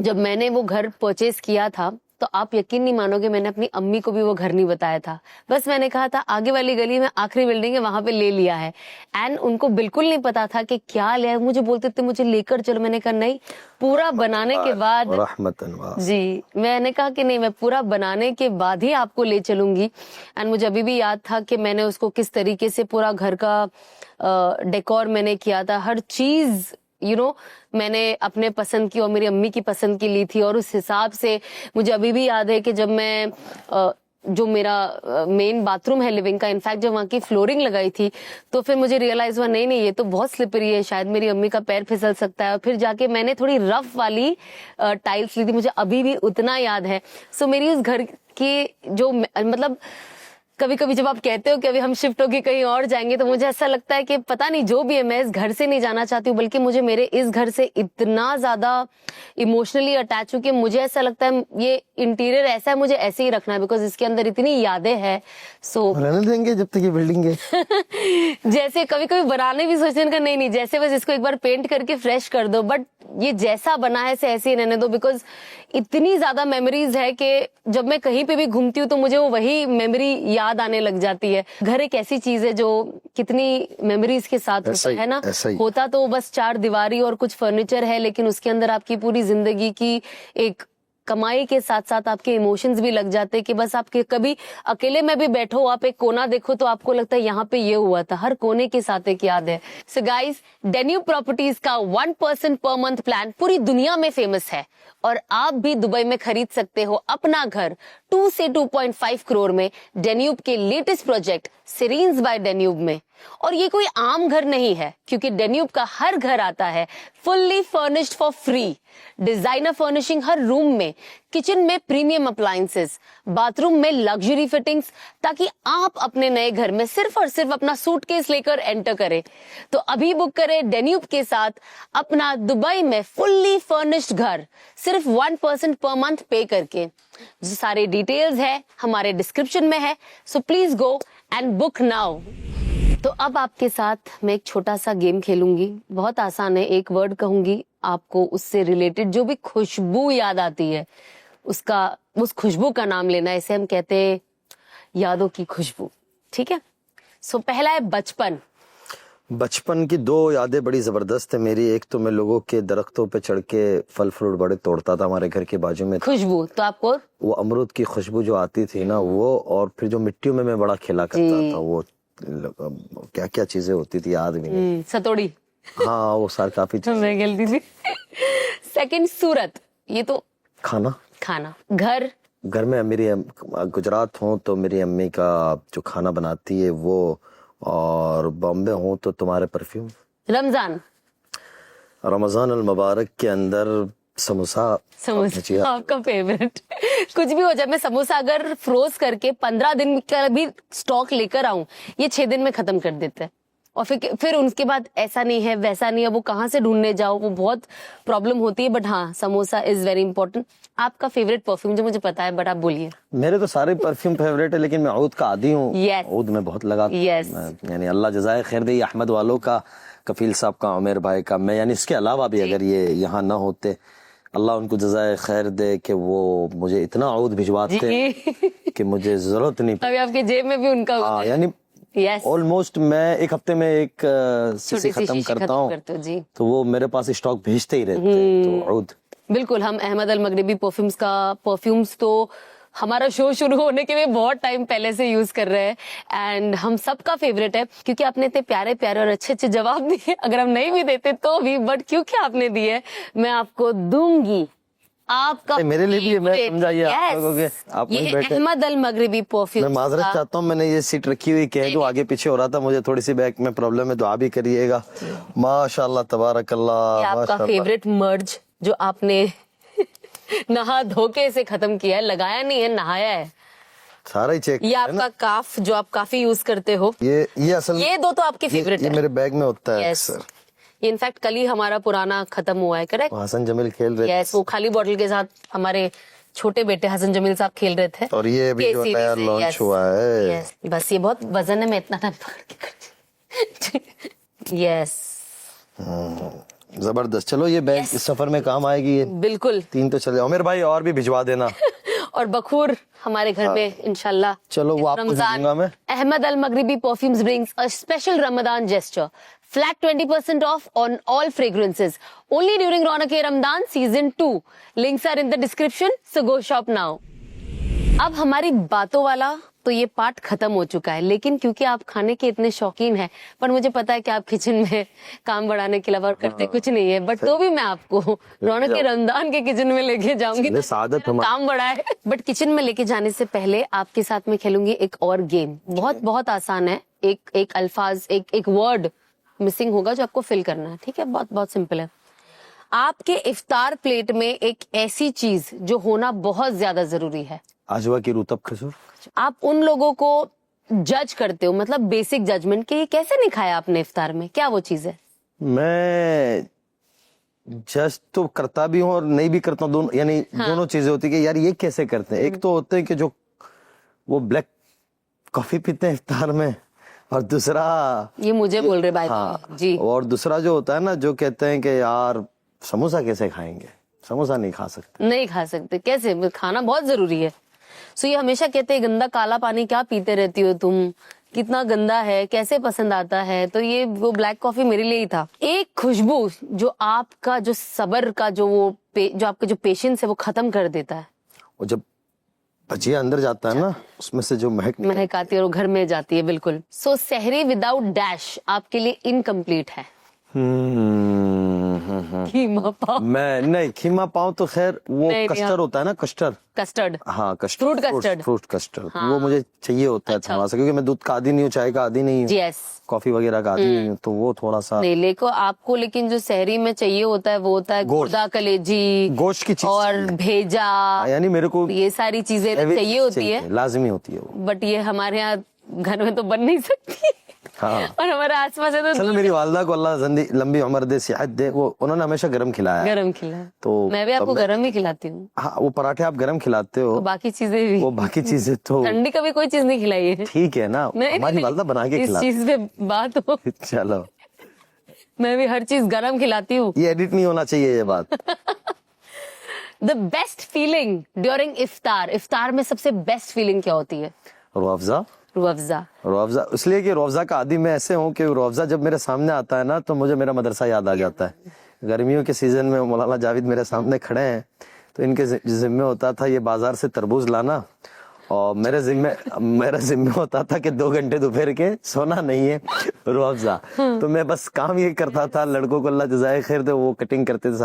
जब मैंने वो घर परचेज किया था, तो आप यकीन नहीं मानोगे, मैंने अपनी अम्मी को भी वो घर नहीं बताया था। बस मैंने कहा था आगे वाली गली में आखिरी बिल्डिंग है, वहां पे ले लिया है। एंड उनको बिल्कुल नहीं पता था कि क्या लिया है। मुझे बोलते थे मुझे लेकर चलो, मैंने कहा नहीं, पूरा बनाने के बाद जी, मैंने कहा कि नहीं, मैं पूरा बनाने के बाद ही आपको ले चलूंगी। एंड मुझे अभी भी याद था कि मैंने उसको किस तरीके से पूरा घर का डेकोर मैंने किया था, हर चीज मैंने अपने पसंद की और मेरी अम्मी की पसंद की ली थी। और उस हिसाब से मुझे अभी भी याद है कि जब मैं जो मेरा मेन बाथरूम है लिविंग का, इनफैक्ट जब वहाँ की फ्लोरिंग लगाई थी, तो फिर मुझे रियलाइज हुआ नहीं ये तो बहुत स्लिपरी है, शायद मेरी अम्मी का पैर फिसल सकता है। और फिर जाके मैंने थोड़ी रफ वाली टाइल्स ली थी, मुझे अभी भी उतना याद है। सो मेरी उस घर की जो मतलब, कभी कभी जब आप कहते हो कि अभी हम शिफ्ट होके कहीं और जाएंगे, तो मुझे ऐसा लगता है कि पता नहीं जो भी है, मैं इस घर से नहीं जाना चाहती हूँ, बल्कि मुझे मेरे इस घर से इतना ज्यादा इमोशनली अटैच हूँ कि मुझे ऐसा लगता है ये इंटीरियर ऐसा है, मुझे ऐसे ही रखना है, बिकॉज इसके अंदर इतनी यादें हैं। सो रहने देंगे जब तक ये बिल्डिंग है। जैसे कभी कभी बनाने भी सोचते हैं, नहीं जैसे बस इसको एक बार पेंट करके फ्रेश कर दो, बट ये जैसा बना है ऐसे ही रहने दो, बिकॉज इतनी ज्यादा मेमोरीज है कि जब मैं कहीं पे भी घूमती हूँ तो मुझे वो वही मेमोरी याद आने लग जाती है। घर एक ऐसी चीज है जो कितनी मेमोरीज के साथ होता है ना। होता तो बस 4 दीवारी और कुछ फर्नीचर है, लेकिन उसके अंदर आपकी पूरी जिंदगी की एक कमाई के साथ साथ आपके इमोशंस भी लग जाते हैं कि बस आपके कभी अकेले में भी बैठो, आप एक कोना देखो तो आपको लगता है यहाँ पे ये हुआ था, हर कोने के साथ एक याद है। सो गाइस, डेन्यूब प्रॉपर्टीज का 1% पर मंथ प्लान पूरी दुनिया में फेमस है और आप भी दुबई में खरीद सकते हो अपना घर 2 से 2.5 करोड़ में डेन्यूब के लेटेस्ट प्रोजेक्ट सिरीन्स बाय डेन्यूब में। और ये कोई आम घर नहीं है, क्योंकि डेन्यूब का हर घर आता है fully furnished for free, designer furnishing her room में, किचन में प्रीमियम अप्लायंसेस, बाथरूम में लग्जरी फिटिंग्स, ताकि आप अपने नए घर में सिर्फ और सिर्फ अपना सूटकेस लेकर एंटर करें। तो अभी बुक करें डेन्यूब के साथ अपना दुबई में फुल्ली फर्निश्ड घर सिर्फ 1% पर मंथ पे करके। जो सारे डिटेल्स है हमारे डिस्क्रिप्शन में है, so please go and book now. तो अब आपके साथ मैं एक छोटा सा गेम खेलूंगी, बहुत आसान है। एक वर्ड कहूंगी, आपको उससे रिलेटेड जो भी खुशबू याद आती है उस खुशबू का नाम लेना है। इसे हम कहते हैं यादों की खुशबू, ठीक है। सो पहला है बचपन। बचपन की दो यादें बड़ी जबरदस्त है मेरी। एक तो मैं लोगों के दरख्तों पे चढ़ के फल फ्रूट बड़े तोड़ता था, हमारे घर के बाजू में खुशबू तो आपको वो अमरूद की खुशबू जो आती थी ना वो, और फिर जो मिट्टियों में मैं बड़ा खेला करता था, वो क्या क्या चीजें होती थी याद भी नहीं। सतोड़ी हाँ वो सार काफी चीजें। मैं खेलती थी। सेकंड सूरत, ये तो खाना। घर में मेरी गुजरात हूँ तो मेरी अम्मी का जो खाना बनाती है वो, और बॉम्बे हूँ तो तुम्हारे परफ्यूम। रमजान अल मुबारक के अंदर समोसा आपका फेवरेट। कुछ भी हो जाए, मैं समोसा अगर फ्रोज करके 15 दिन का भी स्टॉक लेकर आऊं, ये 6 दिन में खत्म कर देते हैं। और फिर उसके बाद ऐसा नहीं है वैसा नहीं है, वो कहाँ से ढूंढने जाओ, वो बहुत प्रॉब्लम होती है। बट हाँ, समोसा इज वेरी इंपॉर्टेंट। आपका फेवरेट परफ्यूम जो मुझे पता है, बट आप बोलिए। मेरे तो सारे परफ्यूम फेवरेट है, लेकिन मैं ऊद का आदी हूँ। Yes. ऊद में बहुत लगा। Yes. यानी अल्लाह जज़ाए खैर दे अहमद वालों का, कफील साहब का, उमेर भाई का। मैं यानी इसके अलावा भी अगर ये यहाँ ना होते, अल्लाह उनको जज़ाए खैर दे कि वो मुझे इतना ऊद भिजवाते कि मुझे जरूरत नहीं। अभी आपके जेब में भी उनका हाँ, यानी ऑलमोस्ट मैं एक हफ्ते में एक शीशी खत्म करता हूँ, तो वो मेरे पास स्टॉक भेजते ही रहते हैं। तो ऊद बिल्कुल। हम अहमद अल मगरिबी परफ्यूम्स तो हमारा शो शुरू होने के लिए बहुत टाइम पहले से यूज कर रहे हैं, एंड हम सबका फेवरेट है क्योंकि आपने इतने प्यारे प्यारे और अच्छे अच्छे जवाब दिए। अगर हम नहीं भी देते तो भी, बट क्योंकि आपने दिए, मैं आपको दूंगी। आपका मेरे लिए भी मैं समझाइए आप लोगों के, आप ये अहमद अल मगरिबी परफ्यूम। मैं माजरत चाहता हूँ, मैंने ये सीट रखी हुई कह दो, आगे पीछे हो रहा था, मुझे थोड़ी सी बैक में प्रॉब्लम है, दुआ भी करिएगा। माशाल्लाह तबारकल्लाह। आपका फेवरेट मर्ज जो आपने नहा धो के इसे खत्म किया है, लगाया नहीं है, नहाया है, सारा ही चेक। ये आपका काफ जो आप काफी यूज करते हो, ये असल ये दो तो आपके फेवरेट ये मेरे बैग में होता है अक्सर। ये इनफैक्ट कल ही हमारा पुराना खत्म हुआ है, करेक्ट। हसन जमील खेल रहे थे। वो खाली बोतल के साथ हमारे छोटे बेटे हसन जमील साहब खेल रहे थे, और ये अभी जो नया लॉन्च हुआ है। बस ये बहुत वजन है, मैं इतना टाइम पकड़ के करती। यस, जबरदस्त। चलो ये बैग इस सफर में काम आएगी। ये बिल्कुल 3 तो चले। उमेर भाई और भी भिजवा देना। और बखूर हमारे घर में इंशाल्लाह। चलो वो आपको दूंगा मैं। अहमद अल मगरिबी perfumes brings a special Ramadan gesture. Flat 20% off on all fragrances. Only during Ronak-e Ramadan Season 2. Links are in the description, so go shop now. अब हमारी बातों वाला तो ये पार्ट खत्म हो चुका है, लेकिन क्योंकि आप खाने के इतने शौकीन हैं, पर मुझे पता है कि आप किचन में काम बढ़ाने के अलावा करते कुछ नहीं है, बट तो भी मैं आपको रौनक के रमजान के किचन में लेके जाऊंगी, काम बढ़ा है। बट किचन में लेके जाने से पहले आपके साथ में खेलूंगी एक और गेम। बहुत बहुत आसान है। एक अल्फाज, एक वर्ड मिसिंग होगा जो आपको फिल करना है, ठीक है। बहुत बहुत सिंपल है। आपके इफ्तार प्लेट में एक ऐसी चीज जो होना बहुत ज्यादा जरूरी है। आजवा की रूतब खजूर। आप उन लोगों को जज करते हो, मतलब बेसिक जजमेंट, कि ये कैसे नहीं खाया आपने इफ्तार में, क्या वो चीज है? मैं जज तो करता भी हूँ और नहीं भी करता हूँ, दोनों, यानी दोनों चीजें होती है कि यार ये कैसे करते हैं। एक तो होते हैं कि जो वो ब्लैक कॉफी पीते हैं इफ्तार में, और दूसरा ये मुझे बोल रहे भाई। हाँ जी। और दूसरा जो होता है ना, जो कहते हैं कि यार समोसा कैसे खाएंगे, समोसा नहीं खा सकते। नहीं खा सकते, कैसे? खाना बहुत जरूरी है। सो ये हमेशा कहते हैं गंदा काला पानी क्या पीते रहती हो तुम, कितना गंदा है, कैसे पसंद आता है। तो ये वो ब्लैक कॉफी मेरे लिए ही था। एक खुशबू जो आपका जो सबर का जो आपका जो पेशेंस है वो खत्म कर देता है। और जब भजिया अंदर जाता है ना, उसमें से जो महक आती है और घर में जाती है। बिल्कुल। सो सहरी विदाउट डैश आपके लिए इनकम्प्लीट है। खीमा पाव। मैं नहीं, खीमा पाव तो खैर वो कस्टर्ड होता है ना, कस्टर्ड। हाँ, फ्रूट कस्टर्ड। वो मुझे चाहिए होता है थोड़ा सा, क्योंकि मैं दूध का आदी नहीं हूँ, चाय का आदी नहीं हूँ, यस, कॉफी वगैरह का आदी नहीं हूँ, तो वो थोड़ा सा नहीं। आपको लेकिन जो सहरी में चाहिए होता है वो होता है गुर्दा, कलेजी, गोश्त की चीज और भेजा, यानी मेरे को ये सारी चीजें चाहिए होती है, लाजमी होती है वो। बट ये हमारे यहाँ घर में तो बन नहीं सकती। हाँ। और हमारे आसपास है तो चलो मेरी वालदा को अल्लाह लंबी उम्र दे, सेहत दे, वो उन्होंने हमेशा गरम खिलाया है। गरम खिला, तो मैं भी आपको तब मैं- गरम ही खिलाती हूँ, हाँ, वो पराठे आप गरम खिलाते हो, तो बाकी चीजें भी। वो बाकी चीजें तो ठंडी कभी कोई चीज नहीं खिलाई है। ठीक है ना, नहीं, हमारी नहीं, वालदा बना के इस खिलाती। चीज पे बात हो, चलो, मैं भी हर चीज गरम खिलाती हूँ। ये एडिट नहीं होना चाहिए ये बात। द बेस्ट फीलिंग ड्यूरिंग इफ्तार, इफ्तार में सबसे बेस्ट फीलिंग क्या होती है? रूह अफ़ज़ा, रूह अफ़ज़ा। रूह अफ़ज़ा इसलिए कि रूह अफ़ज़ा का आदी मैं ऐसे हूँ कि रूह अफ़ज़ा जब मेरे सामने आता है ना तो मुझे मेरा मदरसा याद आ जाता है। गर्मियों के सीजन में मौलाना जावेद मेरे सामने खड़े हैं, तो इनके जिम्मे होता था ये बाजार से तरबूज लाना, और मेरे जिम्मे होता था कि 2 घंटे दोपहर के सोना नहीं है, रूह अफ़ज़ा। तो मैं बस काम ये करता था, लड़कों को अल्लाह जज़ाए खैर दे, वो कटिंग करते थे,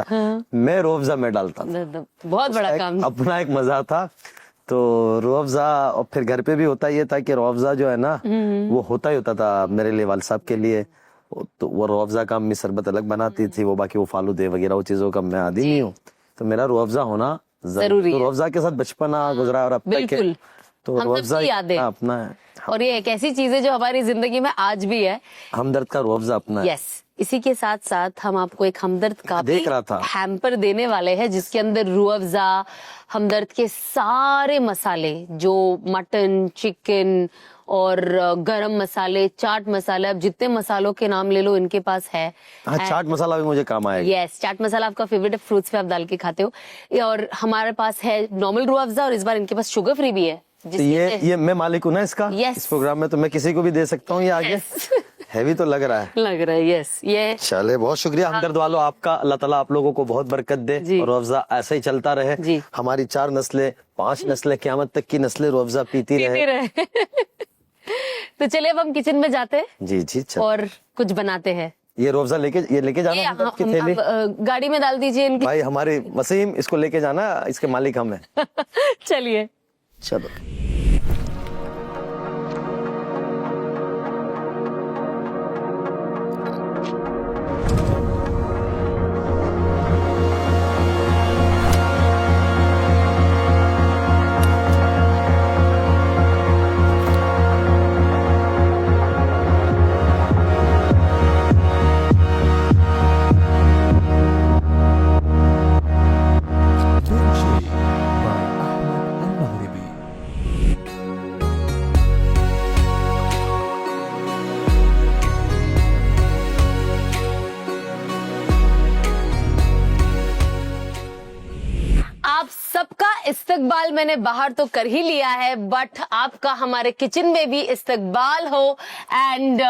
मैं रूह अफ़ज़ा में डालता था। बहुत बड़ा काम। अपना एक मजा था। तो रूह अफ़ज़ा, और फिर घर पे भी होता ये था कि रूह अफ़ज़ा जो है ना वो होता ही होता था मेरे लिए, वाल साहब के लिए। तो वो रूह अफ़ज़ा का अम्मी शरबत अलग बनाती थी, वो बाकी वो फालूदे वगैरह वो चीजों का मैं आदी नहीं हूँ, तो मेरा रूह अफ़ज़ा होना जरूरी तो है। रूह अफ़ज़ा के साथ बचपना गुजरा और अब तक बिल्कुल। है, तो हम रूह सबकी अफ़ज़ा यादें। अपना है। और ये एक ऐसी चीज है जो हमारी जिंदगी में आज भी है। हमदर्द का रूह अफ़ज़ा अपना है। यस, इसी के साथ साथ हम आपको एक हमदर्द का देख रहा था। हैम्पर देने वाले हैं, जिसके अंदर रूह अफ़ज़ा, हमदर्द के सारे मसाले, जो मटन, चिकन और गरम मसाले, चाट मसाला, अब जितने मसालों के नाम ले लो इनके पास है। हाँ, चाट मसाला भी मुझे काम आएगा। यस, चाट मसाला आपका फेवरेट है, फ्रूट्स पे आप डाल के खाते हो। और हमारे पास है नॉर्मल रूह अफ़ज़ा, और इस बार इनके पास शुगर फ्री भी है। तो ये मैं मालिक हूँ ना इसका, Yes. इस प्रोग्राम में, तो मैं किसी को भी दे सकता हूँ ये आगे। हैवी तो लग रहा है। लग रहा है, यस। ये चले, बहुत शुक्रिया हमदर्द वालों आपका, अल्लाह ताला आप लोगों को बहुत बरकत दे, जी। और रूह अफ़ज़ा ऐसे ही चलता रहे। जी। हमारी 4 नस्लें, 5 नस्लें, क़यामत तक की नस्लें रूह अफ़ज़ा पीती पीते रहे। रहे। तो चलिए अब हम किचन में जाते हैं जी जी, चल। और कुछ बनाते हैं। ये रूह अफ़ज़ा लेके जाना ये हमदर्द की हम- थैली। आप, गाड़ी में डाल दीजिए इनकी। भाई हमारे वसीम, इसको लेके जाना, इसके मालिक हम हैं। चलिए। चलो। ترجي by أحمد المغربي. आप सबका इस्तकबाल मैंने बाहर तो कर ही लिया है, बट आपका हमारे किचन में भी इस्तकबाल हो। एंड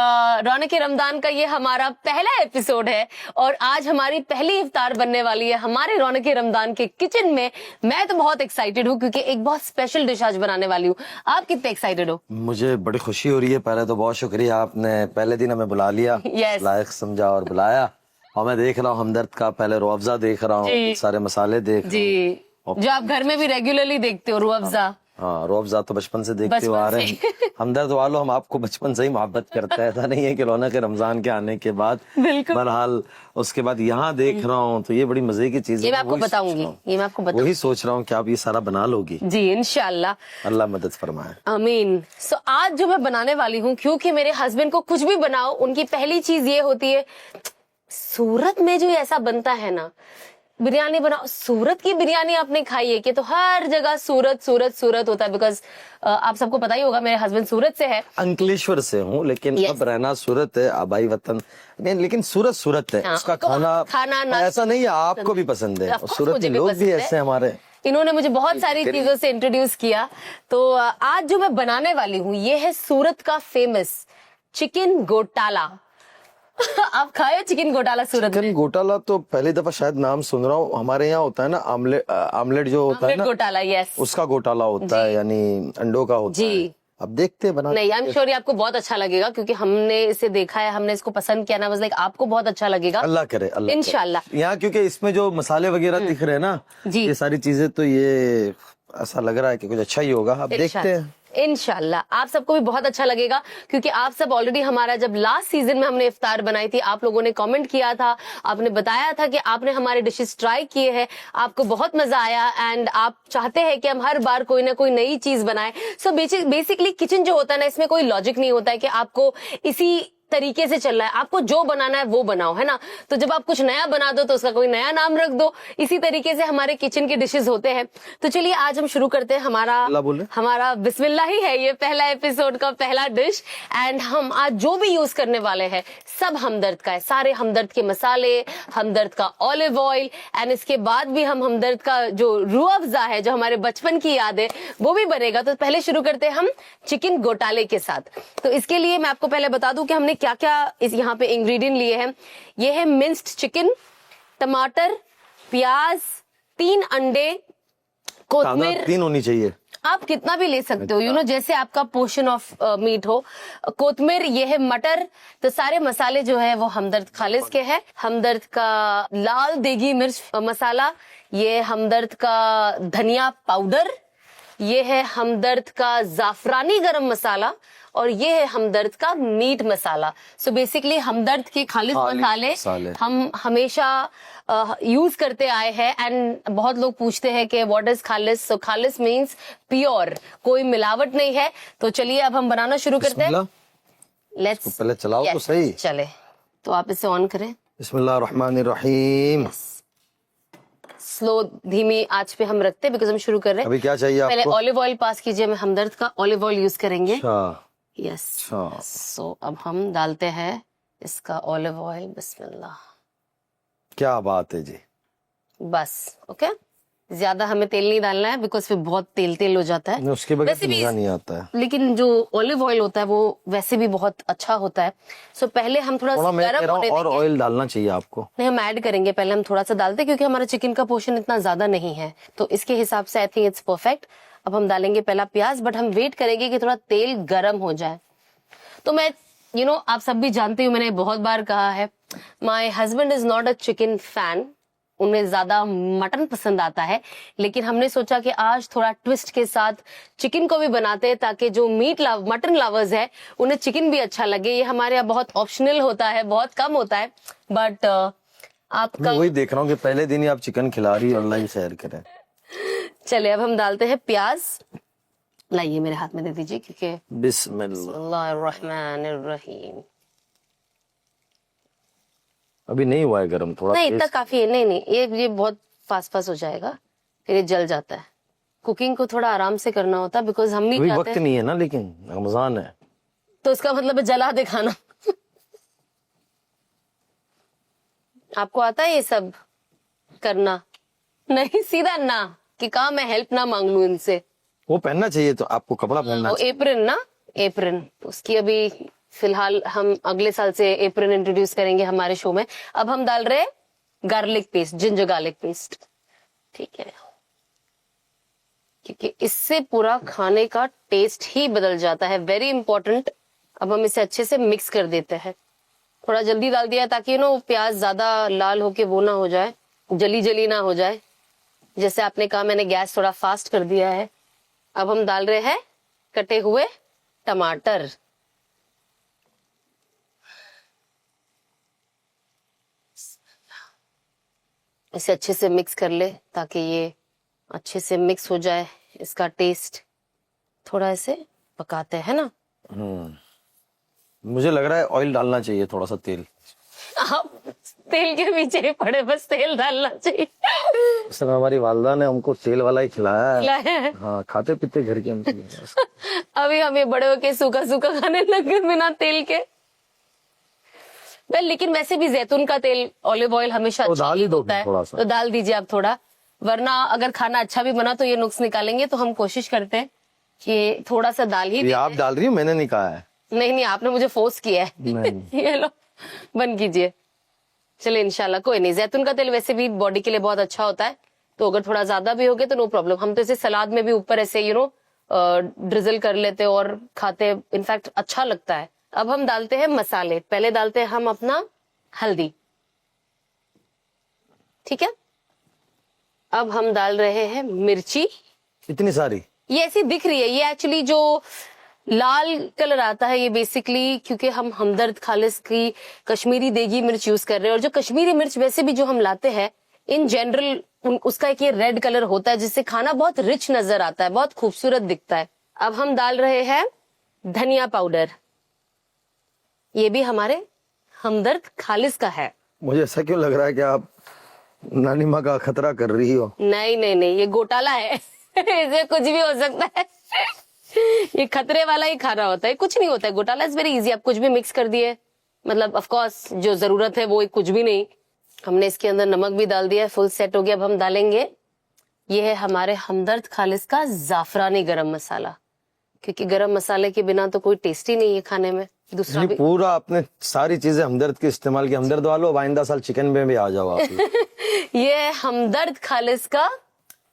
रौनक रमजान का ये हमारा पहला एपिसोड है, और आज हमारी पहली इफ्तार बनने वाली है हमारे रौनक रमजान के किचन में। मैं तो बहुत एक्साइटेड हूँ, क्योंकि एक बहुत स्पेशल डिश आज बनाने वाली हूँ। आप कितने एक्साइटेड हो? मुझे बड़ी खुशी हो रही है। पहले तो बहुत शुक्रिया, आपने पहले दिन हमें बुला लिया, Yes. लायक समझा और बुलाया। और मैं देख रहा हूँ हमदर्द का पहले रूह अफ़ज़ा देख रहा हूँ, जी। सारे मसाले देख रहा हूँ। जी, जो आप घर में भी रेगुलरली देखते हो, रूह अफ़ज़ा। हाँ, रूह अफ़ज़ा तो बचपन से देखते हुए आ बचपन रहे हैं। हमदर्द वालों, हम आपको बचपन से ही मोहब्बत करते हैं, ऐसा नहीं है कि रौनक रमजान के आने के बाद। बिल्कुल। बहरहाल उसके बाद यहाँ देख रहा हूँ तो ये बड़ी मजे की चीज है। ये मैं आपको वही सोच बताऊंगी, रहा हूँ। ये मैं आपको बताऊंगी। वही सोच रहा हूँ कि आप ये सारा बना लोगी। जी, इंशाल्लाह। अल्लाह मदद फरमाए। आमीन। सो आज जो मैं बनाने वाली हूँ, क्योंकि मेरे हस्बैंड को कुछ भी बनाओ, उनकी पहली चीज ये होती है, सूरत में जो ऐसा बनता है ना, बिरयानी बनाओ। सूरत की बिरयानी आपने खाई है कि? तो हर जगह सूरत सूरत सूरत होता है, बिकॉज आप सबको पता ही होगा मेरे हस्बैंड सूरत से है। अंकलेश्वर से हूँ, लेकिन Yes. अब रहना सूरत है, आबाई वतन नहीं, लेकिन सूरत सूरत है। हाँ, उसका तो खाना ना- ऐसा नहीं है, आपको भी पसंद है। Of course, सूरत मुझे के भी लोग पसंद भी है। ऐसे हमारे। इन्होंने मुझे बहुत सारी चीजों से इंट्रोड्यूस किया। तो आज जो मैं बनाने वाली हूँ, ये है सूरत का फेमस चिकन गोटाला। आप खाए हो चिकन गोटाला सूरत में? चिकन गोटाला तो पहली दफा शायद नाम सुन रहा हूँ। हमारे यहाँ होता है ना आमलेट जो होता है आमलेट ना, गोटाला, यस। उसका गोटाला होता है, यानी अंडों का होता जी। है। अब देखते हैं बना। नहीं, आई एम श्योर आपको बहुत अच्छा लगेगा, क्योंकि हमने इसे देखा है, हमने इसको पसंद किया ना, बस लाइक आपको बहुत अच्छा लगेगा। अल्लाह करे, अल्लाह करे। इंशाल्लाह। यहाँ क्योंकि इसमें जो मसाले वगैरह दिख रहे हैं ना, जी। ये सारी चीजें, तो ये ऐसा लग रहा है कि कुछ अच्छा ही होगा। अब देखते हैं। इंशाल्लाह आप सबको भी बहुत अच्छा लगेगा, क्योंकि आप सब ऑलरेडी हमारा जब लास्ट सीजन में हमने इफ्तार बनाई थी, आप लोगों ने कमेंट किया था, आपने बताया था कि आपने हमारे डिशेस ट्राई किए हैं, आपको बहुत मजा आया, एंड आप चाहते हैं कि हम हर बार कोई ना कोई नई चीज बनाएं। सो बेसिकली किचन जो होता है ना, इसमें कोई लॉजिक नहीं होता है कि आपको इसी तरीके से चल रहा है, आपको जो बनाना है वो बनाओ, है ना। तो जब आप कुछ नया बना दो तो उसका कोई नया नाम रख दो। इसी तरीके से हमारे किचन के डिशेस होते हैं। तो चलिए आज हम शुरू करते हैं। हमारा बिस्मिल्लाह ही है ये पहला एपिसोड का पहला डिश। एंड हम आज जो भी यूज करने वाले हैं सब हमदर्द का है, सारे हमदर्द के मसाले, हमदर्द का ऑलिव ऑयल, एंड इसके बाद भी हम हमदर्द का जो रूह अफ़ज़ा है, जो हमारे बचपन की याद है, वो भी बनेगा। तो पहले शुरू करते हैं हम चिकन गोटाले के साथ। तो इसके लिए मैं आपको पहले बता दूं कि हमने क्या क्या इस यहाँ पे इंग्रेडिएंट लिए हैं। ये है मिंस्ड चिकन, टमाटर, प्याज, 3 अंडे, कोथमीर, 3 होनी चाहिए, आप कितना भी ले सकते हो, यू नो, जैसे आपका पोर्शन ऑफ मीट हो। कोथमीर, ये है मटर। तो सारे मसाले जो है वो हमदर्द खालिस के हैं। हमदर्द का लाल देगी मिर्च मसाला, ये हमदर्द का धनिया पाउडर, ये है हमदर्द का जाफरानी गरम मसाला, और ये है हमदर्द का मीट मसाला। सो बेसिकली हमदर्द के खालिस मसाले हम हमेशा यूज करते आए हैं। एंड बहुत लोग पूछते हैं कि व्हाट इज खालिस। सो खालिस मींस प्योर, कोई मिलावट नहीं है। तो चलिए अब हम बनाना शुरू करते हैं। लेट्स पहले चलाओ तो सही। चले, तो आप इसे ऑन करें। बिस्मिल्लाहिर्रहमानिर्रहीम। स्लो धीमी आंच पे हम रखते हैं बिकॉज हम शुरू कर रहे हैं। अभी क्या चाहिए पहले आपको? ऑलिव ऑयल पास कीजिए। मैं हमदर्द का ऑलिव ऑयल यूज करेंगे। अच्छा, यस। अच्छा। सो अब हम डालते हैं इसका ऑलिव ऑयल। बिस्मिल्लाह। क्या बात है जी। बस ओके, ज्यादा हमें तेल नहीं डालना है बिकॉज फिर बहुत तेल तेल हो जाता है। उसके बगैर वैसे भी मजा नहीं आता है। लेकिन जो ऑलिव ऑयल होता है वो वैसे भी बहुत अच्छा होता है। सो पहले हम थोड़ा सा मैं कह गर्म रहा होने हूँ और देंगे। ऑयल डालना चाहिए आपको। नहीं, हम ऐड करेंगे, पहले हम थोड़ा सा डालते हैं क्योंकि हमारा चिकन का पोर्शन इतना ज्यादा नहीं है। तो इसके हिसाब से आई थिंक इट्स परफेक्ट। अब हम डालेंगे पहला प्याज, बट हम वेट करेंगे कि थोड़ा तेल गर्म हो जाए। तो मैं यू नो आप सब भी जानते हो, मैंने बहुत बार कहा है, my husband is not a chicken fan. उन्हें ज्यादा मटन पसंद आता है। लेकिन हमने सोचा कि आज थोड़ा ट्विस्ट के साथ चिकन को भी बनाते हैं ताकि जो मटन लवर्स है उन्हें चिकन भी अच्छा लगे। ये हमारे यहाँ बहुत ऑप्शनल होता है, बहुत कम होता है, बट आपका मैं वही देख रहा हूँ कि पहले दिन ही आप चिकन खिला रही है, ऑनलाइन शेयर करें। चले अब हम डालते हैं प्याज। लाइए मेरे हाथ में दे दीजिए क्योंकि बिस्मिल्लाहिर्रहमानिर्रहीम। अभी नहीं हुआ है गरम, थोड़ा नहीं, तेज। इतना काफी है। नहीं, ये बहुत फास्ट हो जाएगा, फिर ये जल जाता है। कुकिंग को थोड़ा आराम से करना होता है बिकॉज हम भी अभी चाहते वक्त हैं। नहीं है ना, लेकिन रमजान है। तो इसका मतलब है जला दे खाना। आपको आता है ये सब करना? नहीं, सीधा ना कि कहा मैं हेल्प ना मांग लूं इनसे। वो पहनना चाहिए, तो आपको कपड़ा पहनना वो चाहिए। एप्रन ना, एप्रन, उसकी अभी फिलहाल हम अगले साल से एप्रन इंट्रोड्यूस करेंगे हमारे शो में। अब हम डाल रहे garlic paste, ginger garlic paste, ठीक है, क्योंकि इससे पूरा खाने का टेस्ट ही बदल जाता है। Very important. अब हम इसे अच्छे से मिक्स कर देते हैं। थोड़ा जल्दी डाल दिया ताकि यू नो प्याज ज्यादा लाल होके वो ना हो जाए, जली जली ना हो जाए। जैसे आपने कहा, मैंने गैस थोड़ा फास्ट कर दिया है। अब हम डाल रहे हैं कटे हुए टमाटर। इसे अच्छे से मिक्स कर ले ताकि ये अच्छे से मिक्स हो जाए, इसका टेस्ट। थोड़ा इसे पकाते हैं ना। मुझे लग रहा है ऑयल डालना चाहिए, थोड़ा सा तेल। आप तेल के पीछे ही पड़े, बस तेल डालना चाहिए। उस समय हमारी वालदा ने हमको तेल वाला ही खिलाया है। खिलाया है। हाँ, खाते पीते घर के हम। अभी हम ये बड़े होके सूखा सूखा खाने लग गए बिना तेल के। लेकिन वैसे भी जैतून का तेल, ऑलिव ऑयल हमेशा तो अच्छा डाल ही दो होता है, थोड़ा सा। तो डाल दीजिए आप थोड़ा। वरना अगर खाना अच्छा भी बना तो ये नुक्स निकालेंगे। तो हम कोशिश करते हैं कि थोड़ा सा डाल ही ये दें। आप डाल रही हो, मैंने नहीं कहा है। नहीं, आपने मुझे फोर्स किया है। नहीं। ये लो, बंद कीजिए। चले, इंशाल्लाह कोई नहीं। जैतून का तेल वैसे भी बॉडी के लिए बहुत अच्छा होता है, तो अगर थोड़ा ज्यादा भी हो गया तो नो प्रॉब्लम। हम तो इसे सलाद में भी ऊपर ऐसे यू नो ड्रिजल कर लेते और खाते, इनफैक्ट अच्छा लगता है। अब हम डालते हैं मसाले। पहले डालते हैं हम अपना हल्दी, ठीक है। अब हम डाल रहे हैं मिर्ची। इतनी सारी? ये ऐसी दिख रही है, ये एक्चुअली जो लाल कलर आता है ये बेसिकली क्योंकि हम हमदर्द खालिस की कश्मीरी देगी मिर्च यूज कर रहे हैं। और जो कश्मीरी मिर्च वैसे भी जो हम लाते हैं इन जनरल उसका एक ये रेड कलर होता है जिससे खाना बहुत रिच नजर आता है, बहुत खूबसूरत दिखता है। अब हम डाल रहे हैं धनिया पाउडर। ये भी हमारे हमदर्द खालिस का है। मुझे ऐसा क्यों लग रहा है कि आप नानी माँ का खतरा कर रही हो? नहीं नहीं नहीं, ये घोटाला है। इसे कुछ भी हो सकता है। ये खतरे वाला ही खाना होता है, कुछ नहीं होता है। घोटाला इज वेरी इजी। आप कुछ भी मिक्स कर दिए, मतलब ऑफ कोर्स जो जरूरत है वो कुछ भी नहीं। हमने इसके अंदर नमक भी डाल दिया है, फुल सेट हो गया। अब हम डालेंगे, ये है हमारे हमदर्द खालिस का जाफरानी गरम मसाला, क्योंकि गरम मसाले के बिना तो कोई टेस्ट ही नहीं है खाने में। दूसरा नहीं, भी पूरा आपने सारी चीजें हमदर्द की इस्तेमाल की। हमदर्द वालों, अब आइंदा साल चिकन में भी आ जाओ आप लोग। ये है हमदर्द खालिस का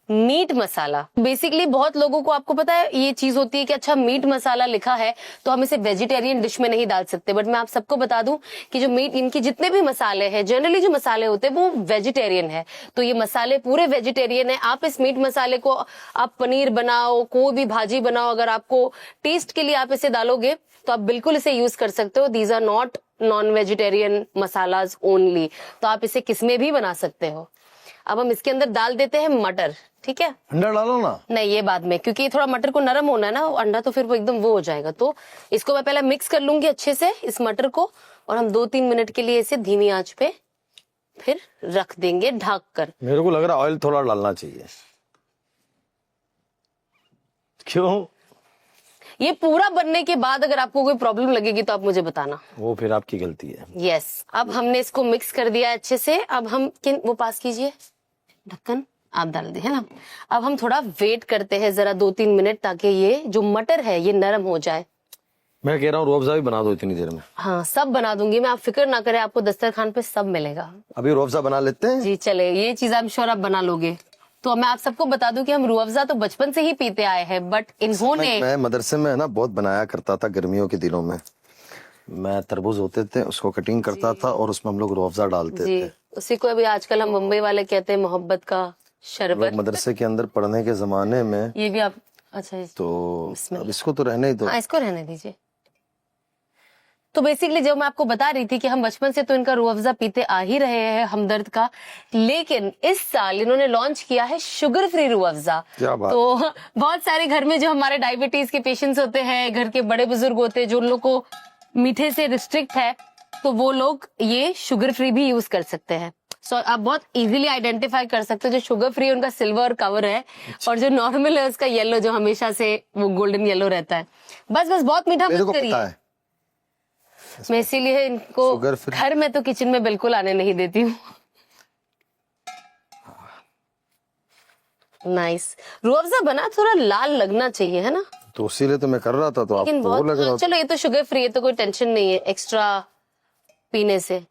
मीट मसाला। बेसिकली बहुत लोगों को, आपको पता है ये चीज होती है कि अच्छा मीट मसाला लिखा है तो हम इसे वेजिटेरियन डिश में नहीं डाल सकते, बट मैं आप सबको बता दूं कि जो मीट, इनके जितने भी मसाले हैं, जनरली जो मसाले होते हैं वो वेजिटेरियन है, तो ये मसाले पूरे वेजिटेरियन है। आप इस मीट मसाले को आप पनीर बनाओ, कोई भी भाजी बनाओ, अगर आपको टेस्ट के लिए आप इसे डालोगे तो आप बिल्कुल इसे यूज कर सकते हो। These are not non vegetarian masalas only, तो आप इसे किसमें भी बना सकते हो। अब हम इसके अंदर डाल देते हैं मटर, ठीक है? अंडा डालो ना। नहीं, ये बाद में, क्योंकि थोड़ा मटर को नरम होना है ना, अंडा तो फिर वो एकदम वो हो जाएगा। तो इसको मैं पहले मिक्स कर लूंगी अच्छे से इस मटर को, और हम 2-3 मिनट के लिए इसे धीमी आंच पे फिर रख देंगे ढक कर। मेरे को लग रहा है ऑयल थोड़ा डालना चाहिए। क्यों? ये पूरा बनने के बाद अगर आपको कोई प्रॉब्लम लगेगी तो आप मुझे बताना। वो फिर आपकी गलती है। यस, अब हमने इसको मिक्स कर दिया अच्छे से। अब हम वो पास कीजिए, ढक्कन आप डाल दे, है ना? अब हम थोड़ा वेट करते हैं जरा 2-3 मिनट, ताकि ये जो मटर है ये नरम हो जाए। मैं कह रहा हूँ रूह अफ़ज़ा भी बना दो इतनी देर में। हाँ, सब बना दूंगी मैं, आप फिक्र ना करें, आपको दस्तरखान पे सब मिलेगा। अभी रूह अफ़ज़ा बना लेते हैं। जी चले, ये चीज आई एम श्योर आप बना लोगे। तो मैं आप सबको बता दूं कि हम रूह अफ़ज़ा तो बचपन से ही पीते आए हैं, बट इन्होंने, मैं मदरसे में ना बहुत बनाया करता था गर्मियों के दिनों में। मैं तरबूज होते थे, उसको कटिंग करता था और उसमें हम लोग रूह अफ़ज़ा डालते जी थे। उसी को अभी आजकल हम मुंबई वाले कहते हैं मोहब्बत का शरबत। लोग मदरसे के अंदर पढ़ने के जमाने में, ये भी आप, अच्छा तो अब इसको तो रहने ही दो। हाँ, इसको रहने दीजिए। तो बेसिकली जो मैं आपको बता रही थी कि हम बचपन से तो इनका रूह अफ़ज़ा पीते आ ही रहे हैं हमदर्द का, लेकिन इस साल इन्होंने लॉन्च किया है शुगर फ्री रूह अफ़ज़ा। क्या बात। तो बहुत सारे घर में जो हमारे डायबिटीज के पेशेंट्स होते हैं, घर के बड़े बुजुर्ग होते हैं, जो उन लोग को मीठे से रिस्ट्रिक्ट है, तो वो लोग ये शुगर फ्री भी यूज कर सकते हैं। सो आप बहुत इजीली आइडेंटिफाई कर सकते हो, जो शुगर फ्री उनका सिल्वर कवर है और जो नॉर्मल है उसका येलो, जो हमेशा से वो गोल्डन येलो रहता है। बस बहुत मीठा मेरे मत को पता करिए। है। मैं इसीलिए इनको शुगर फ्री। घर में तो किचन में बिल्कुल आने नहीं देती हूँ। नाइस। रूह अफ़ज़ा बना थोड़ा लाल लगना चाहिए, है ना? तो इसीलिए तो मैं कर रहा था, तो लेकिन आपको वो लग रहा बहुत, चलो ये तो शुगर फ्री है तो कोई टेंशन नहीं है एक्स्ट्रा पीने से।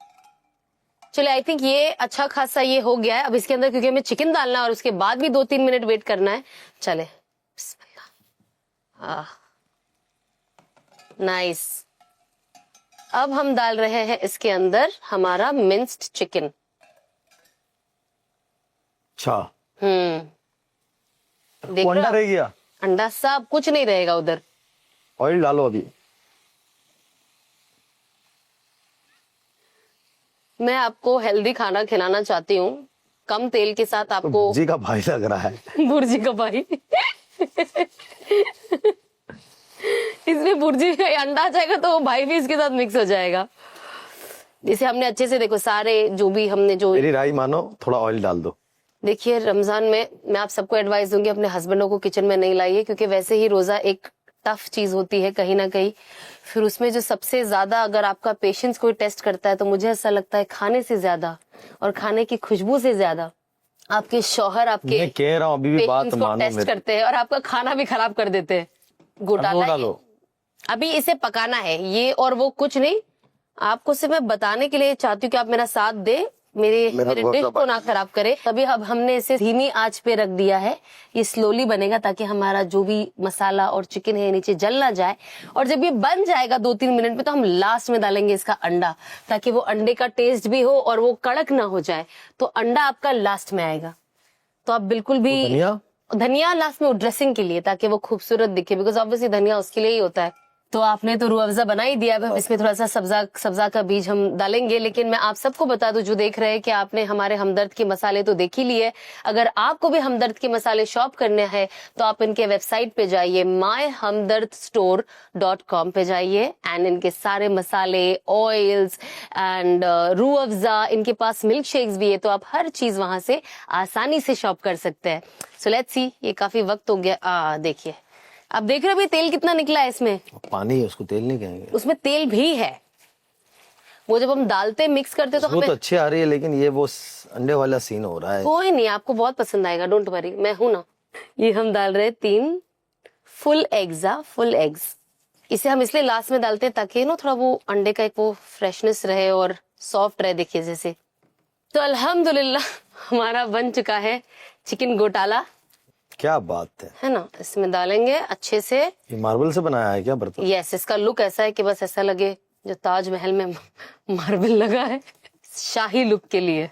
चलो आई थिंक ये अच्छा खासा ये हो गया है। अब इसके अंदर क्योंकि हमें चिकन डालना है और उसके बाद भी 2-3 मिनट वेट करना है। चले, नाइस। अब हम डाल रहे हैं इसके अंदर हमारा मिंस्ड चिकन। अच्छा, देख वो अंडा रहे रह हो? गया। अंडा सब कुछ नहीं रहेगा उधर। ऑयल डालो अभी। मैं आपको हेल्दी खाना खिलाना चाहती हूँ, कम तेल के साथ आपको। जी का भाई लग रहा है। बुर्जी का भाई। इसमें बुर्जी अंडा आ जाएगा तो वो भाई भी इसके साथ मिक्स हो जाएगा। इसे हमने अच्छे से, देखो सारे जो भी हमने जो, मेरी राय मानो, थोड़ा ऑयल डाल दो। देखिए रमजान में मैं आप सबको एडवाइस दूंगी अपने हस्बैंडों को किचन में नहीं लाइए, क्योंकि वैसे ही रोजा एक टफ चीज होती है कहीं ना कहीं। फिर उसमें जो सबसे ज्यादा अगर आपका पेशेंस कोई टेस्ट करता है तो मुझे ऐसा लगता है खाने से ज्यादा और खाने की खुशबू से ज्यादा आपके शौहर आपके मैं कह रहा हूँ अभी भी बात पेशेंस को मानो टेस्ट मेरी। करते हैं और आपका खाना भी खराब कर देते हैं। घोटाला डालो। अभी इसे पकाना है ये, और वो कुछ नहीं, आपको सिर्फ मैं बताने के लिए चाहती हूँ कि आप मेरा साथ दे, मेरे डिश को ना खराब करे। तभी अब हमने इसे धीमी आंच पे रख दिया है, ये स्लोली बनेगा ताकि हमारा जो भी मसाला और चिकन है नीचे जल ना जाए। और जब ये बन जाएगा 2-3 मिनट में तो हम लास्ट में डालेंगे इसका अंडा, ताकि वो अंडे का टेस्ट भी हो और वो कड़क ना हो जाए। तो अंडा आपका लास्ट में आएगा। तो आप बिल्कुल भी धनिया लास्ट में ड्रेसिंग के लिए, ताकि वो खूबसूरत दिखे, बिकॉज ऑब्वियसली धनिया उसके लिए ही होता है तो आपने तो रूह अफ़ज़ा बना ही दिया, अब इसमें थोड़ा सा सब्जा का बीज हम डालेंगे। लेकिन मैं आप सबको बता दूं जो देख रहे हैं कि आपने हमारे हमदर्द के मसाले तो देख ही लिए। अगर आपको भी हमदर्द के मसाले शॉप करने हैं तो आप इनके वेबसाइट पे जाइए, myhamdardstore.com पे जाइए, एंड इनके सारे मसाले, ऑयल्स एंड रूह अफ़ज़ा, इनके पास मिल्क शेक्स भी है, तो आप हर चीज वहां से आसानी से शॉप कर सकते हैं। सो लेट्स सी, ये काफी वक्त हो गया। देखिए, आप देख रहे हो भी तेल कितना निकला है इसमें, पानी है, उसको तेल नहीं कहेंगे। उसमें तेल भी है। वो जब हम डालते मिक्स करते तो वो हमें तो अच्छी आ रही है, लेकिन ये वो अंडे वाला सीन हो रहा है। कोई नहीं, आपको बहुत पसंद आएगा, डोंट वरी, मैं हूं ना। ये हम डाल रहे 3 फुल एग्स। इसे हम इसलिए लास्ट में डालते हैं ताकि ना थोड़ा वो अंडे का एक वो फ्रेशनेस रहे और सॉफ्ट रहे, देखिए जैसे। तो अल्हम्दुलिल्लाह हमारा बन चुका है चिकन गोटाला, क्या बात है ना। इसमें डालेंगे अच्छे से। ये मार्बल से बनाया है क्या बर्तन? यस, इसका लुक ऐसा है कि बस ऐसा लगे जो ताजमहल में मार्बल लगा है, शाही लुक के लिए।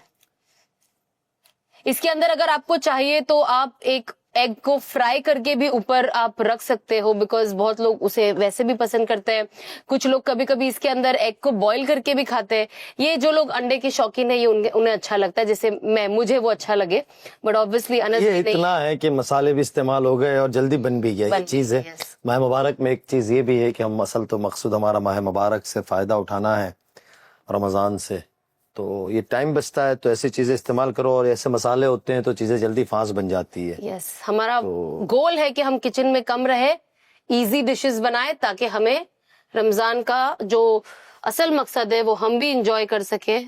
इसके अंदर अगर आपको चाहिए तो आप एक एग को फ्राई करके भी ऊपर आप रख सकते हो, बिकॉज बहुत लोग उसे वैसे भी पसंद करते हैं। कुछ लोग कभी कभी इसके अंदर एग को बॉईल करके भी खाते हैं। ये जो लोग अंडे के शौकीन है, ये उन्हें अच्छा लगता है, जैसे मुझे वो अच्छा लगे, बट ऑब्वियसली ये इतना है कि मसाले भी इस्तेमाल हो गए और जल्दी बन भी गया। ये चीज है। yes. माह मुबारक में एक चीज ये भी है कि हम असल तो मकसूद हमारा माह मुबारक से फायदा उठाना है, रमजान से, तो ये टाइम बचता है, तो ऐसी चीजें इस्तेमाल करो, और ऐसे मसाले होते हैं तो चीजें जल्दी फांस बन जाती है। यस, हमारा गोल है कि हम किचन में कम रहे, इजी डिशेस बनाए, ताकि हमें रमजान का जो असल मकसद है वो हम भी इंजॉय कर सके।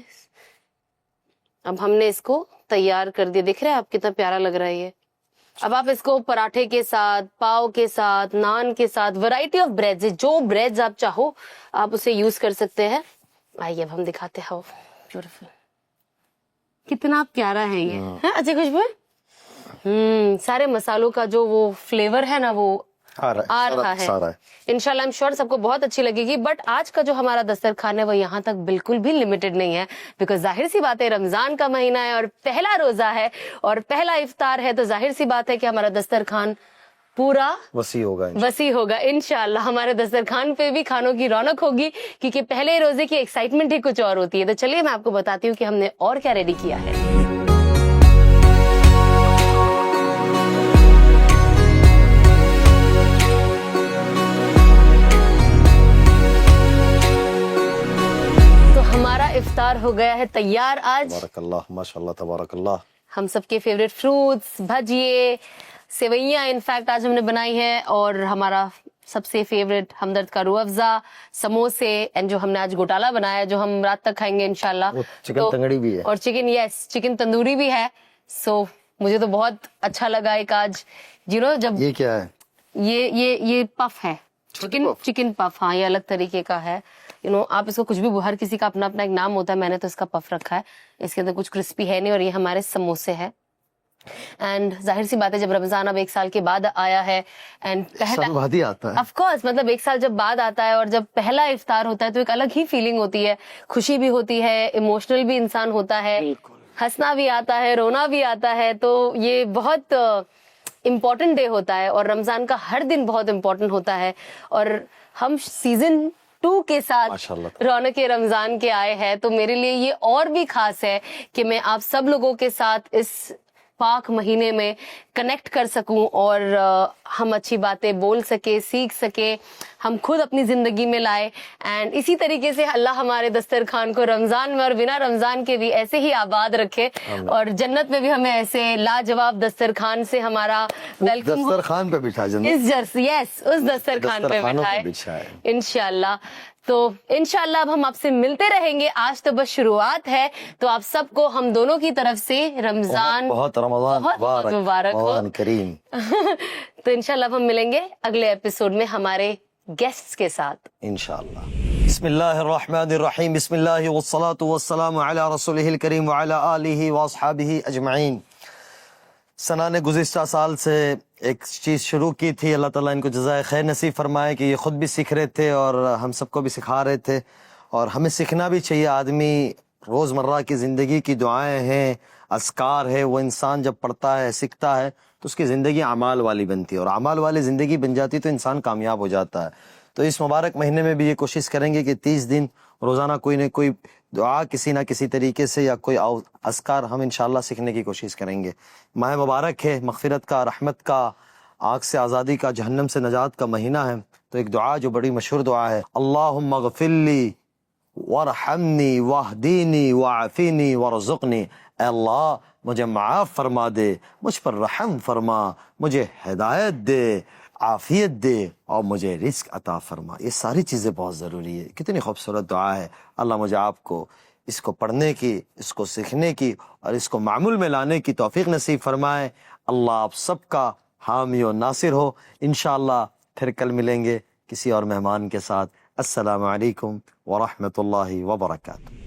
अब हमने इसको तैयार कर दिया, दिख रहा है आप कितना प्यारा लग रहा है ये। अब आप इसको पराठे के साथ, पाव के साथ, नान के साथ, वैरायटी ऑफ ब्रेड्स है, जो ब्रेड्स आप चाहो आप उसे यूज कर सकते हैं। आइए अब हम दिखाते हैं। ब्यूटीफुल, कितना प्यारा है ये, है अच्छी खुशबू है। सारे मसालों का जो वो फ्लेवर है ना, वो आ रहा है। इंशाल्लाह, आई एम श्योर सबको बहुत अच्छी लगेगी। बट आज का जो हमारा दस्तरखान है वो यहाँ तक बिल्कुल भी लिमिटेड नहीं है, बिकॉज जाहिर सी बात है रमजान का महीना है और पहला रोजा है और पहला इफ्तार है, तो जाहिर सी बात है कि हमारा दस्तरखान पूरा वसी होगा इंशाल्लाह। हमारे दस्तरखान पे भी खानों की रौनक होगी, क्योंकि पहले रोजे की एक्साइटमेंट ही कुछ और होती है। तो चलिए मैं आपको बताती हूँ कि हमने और क्या रेडी किया है। तो हमारा इफ्तार हो गया है तैयार आज। तबारकल्लाह, माशाल्लाह, तबारकल्लाह। हम सबके फेवरेट फ्रूट्स, भजिए, सेवैयां इनफैक्ट आज हमने बनाई है, और हमारा सबसे फेवरेट हमदर्द का रूह अफ़ज़ा, समोसे, एंड जो हमने आज गोटाला बनाया है जो हम रात तक खाएंगे इंशाल्लाह। चिकन तंगड़ी भी है, और चिकन तंदूरी भी है। सो मुझे तो बहुत अच्छा लगा एक आज जब ये क्या है? ये पफ है, चिकन पफ। हाँ, ये अलग तरीके का है। आप इसको कुछ भी, हर किसी का अपना अपना एक नाम होता है, मैंने तो इसका पफ रखा है। इसके अंदर कुछ क्रिस्पी है नहीं, और ये हमारे समोसे है। एंड जाहिर सी बात है जब रमजान अब 1 साल के बाद आया है, एंड बाद ही आता है, ऑफ कोर्स, मतलब 1 साल जब बाद आता है और जब पहला इफ्तार होता है तो एक अलग ही फीलिंग होती है, खुशी भी होती है, इमोशनल भी इंसान होता है, हंसना भी आता है, रोना भी आता है। तो ये बहुत इम्पोर्टेंट डे होता है, और रमजान का हर दिन बहुत इम्पोर्टेंट होता है। और हम सीजन 2 के साथ रौनक रमजान के आए हैं, तो मेरे लिए ये और भी खास है कि मैं आप सब लोगों के साथ इस पाक महीने में कनेक्ट कर सकूं, और हम अच्छी बातें बोल सके, सीख सके, हम खुद अपनी जिंदगी में लाए। एंड इसी तरीके से अल्लाह हमारे दस्तरखान को रमजान में और बिना रमजान के भी ऐसे ही आबाद रखे, और जन्नत में भी हमें ऐसे लाजवाब दस्तरखान से हमारा वेलकम दस्तरखान पे बिठा उस दस्तरखान पे बिठाए इंशाल्लाह। तो इंशाल्लाह अब हम आपसे मिलते रहेंगे। आज तो बस शुरुआत है, तो आप सबको हम दोनों की तरफ से रमजान बहुत मुबारक हो करीम। तो इंशाल्लाह अब हम मिलेंगे अगले एपिसोड में हमारे गेस्ट्स के साथ इंशाल्लाह। बिस्मिल्लाहिर्रहमानिर्रहीम, बिस्मिल्लाहि वस्सलातु वस्सलामु अला रसूलिहिल करीम व अला आलिहि व अस्हाबिहि अजमईन। सना ने गुज़िश्ता साल से एक चीज़ शुरू की थी, अल्लाह ताला इनको जज़ाए खैर नसीब फरमाए कि ये ख़ुद भी सीख रहे थे और हम सबको भी सिखा रहे थे, और हमें सीखना भी चाहिए। आदमी रोज़मर्रा की ज़िंदगी की दुआएं हैं, अस्कार है, वो इंसान जब पढ़ता है, सीखता है, तो उसकी ज़िंदगी अमाल वाली बनती है, और अमाल वाली ज़िंदगी बन जाती तो इंसान कामयाब हो जाता है। تو اس مبارک مہینے میں بھی یہ کوشش کریں گے کہ 30 دن روزانہ کوئی نہ کوئی دعا کسی نہ کسی طریقے سے یا کوئی اذکار ہم انشاءاللہ سیکھنے کی کوشش کریں گے۔ ماہ مبارک ہے، مغفرت کا، رحمت کا، آگ سے آزادی کا، جہنم سے نجات کا مہینہ ہے، تو ایک دعا جو بڑی مشہور دعا ہے، اللہم اغفر لی وارحمنی واہدینی وعافینی وارزقنی، اے اللہ مجھے معاف فرما دے، مجھ پر رحم فرما، مجھے ہدایت دے، عافیت دے اور مجھے رزق عطا فرما۔ یہ ساری چیزیں بہت ضروری ہے۔ کتنی خوبصورت دعا ہے۔ اللہ مجھے آپ کو اس کو پڑھنے کی، اس کو سیکھنے کی اور اس کو معمول میں لانے کی توفیق نصیب فرمائے۔ اللہ آپ سب کا حامی و ناصر ہو۔ انشاءاللہ پھر کل ملیں گے کسی اور مہمان کے ساتھ۔ السلام علیکم ورحمۃ اللہ وبرکاتہ۔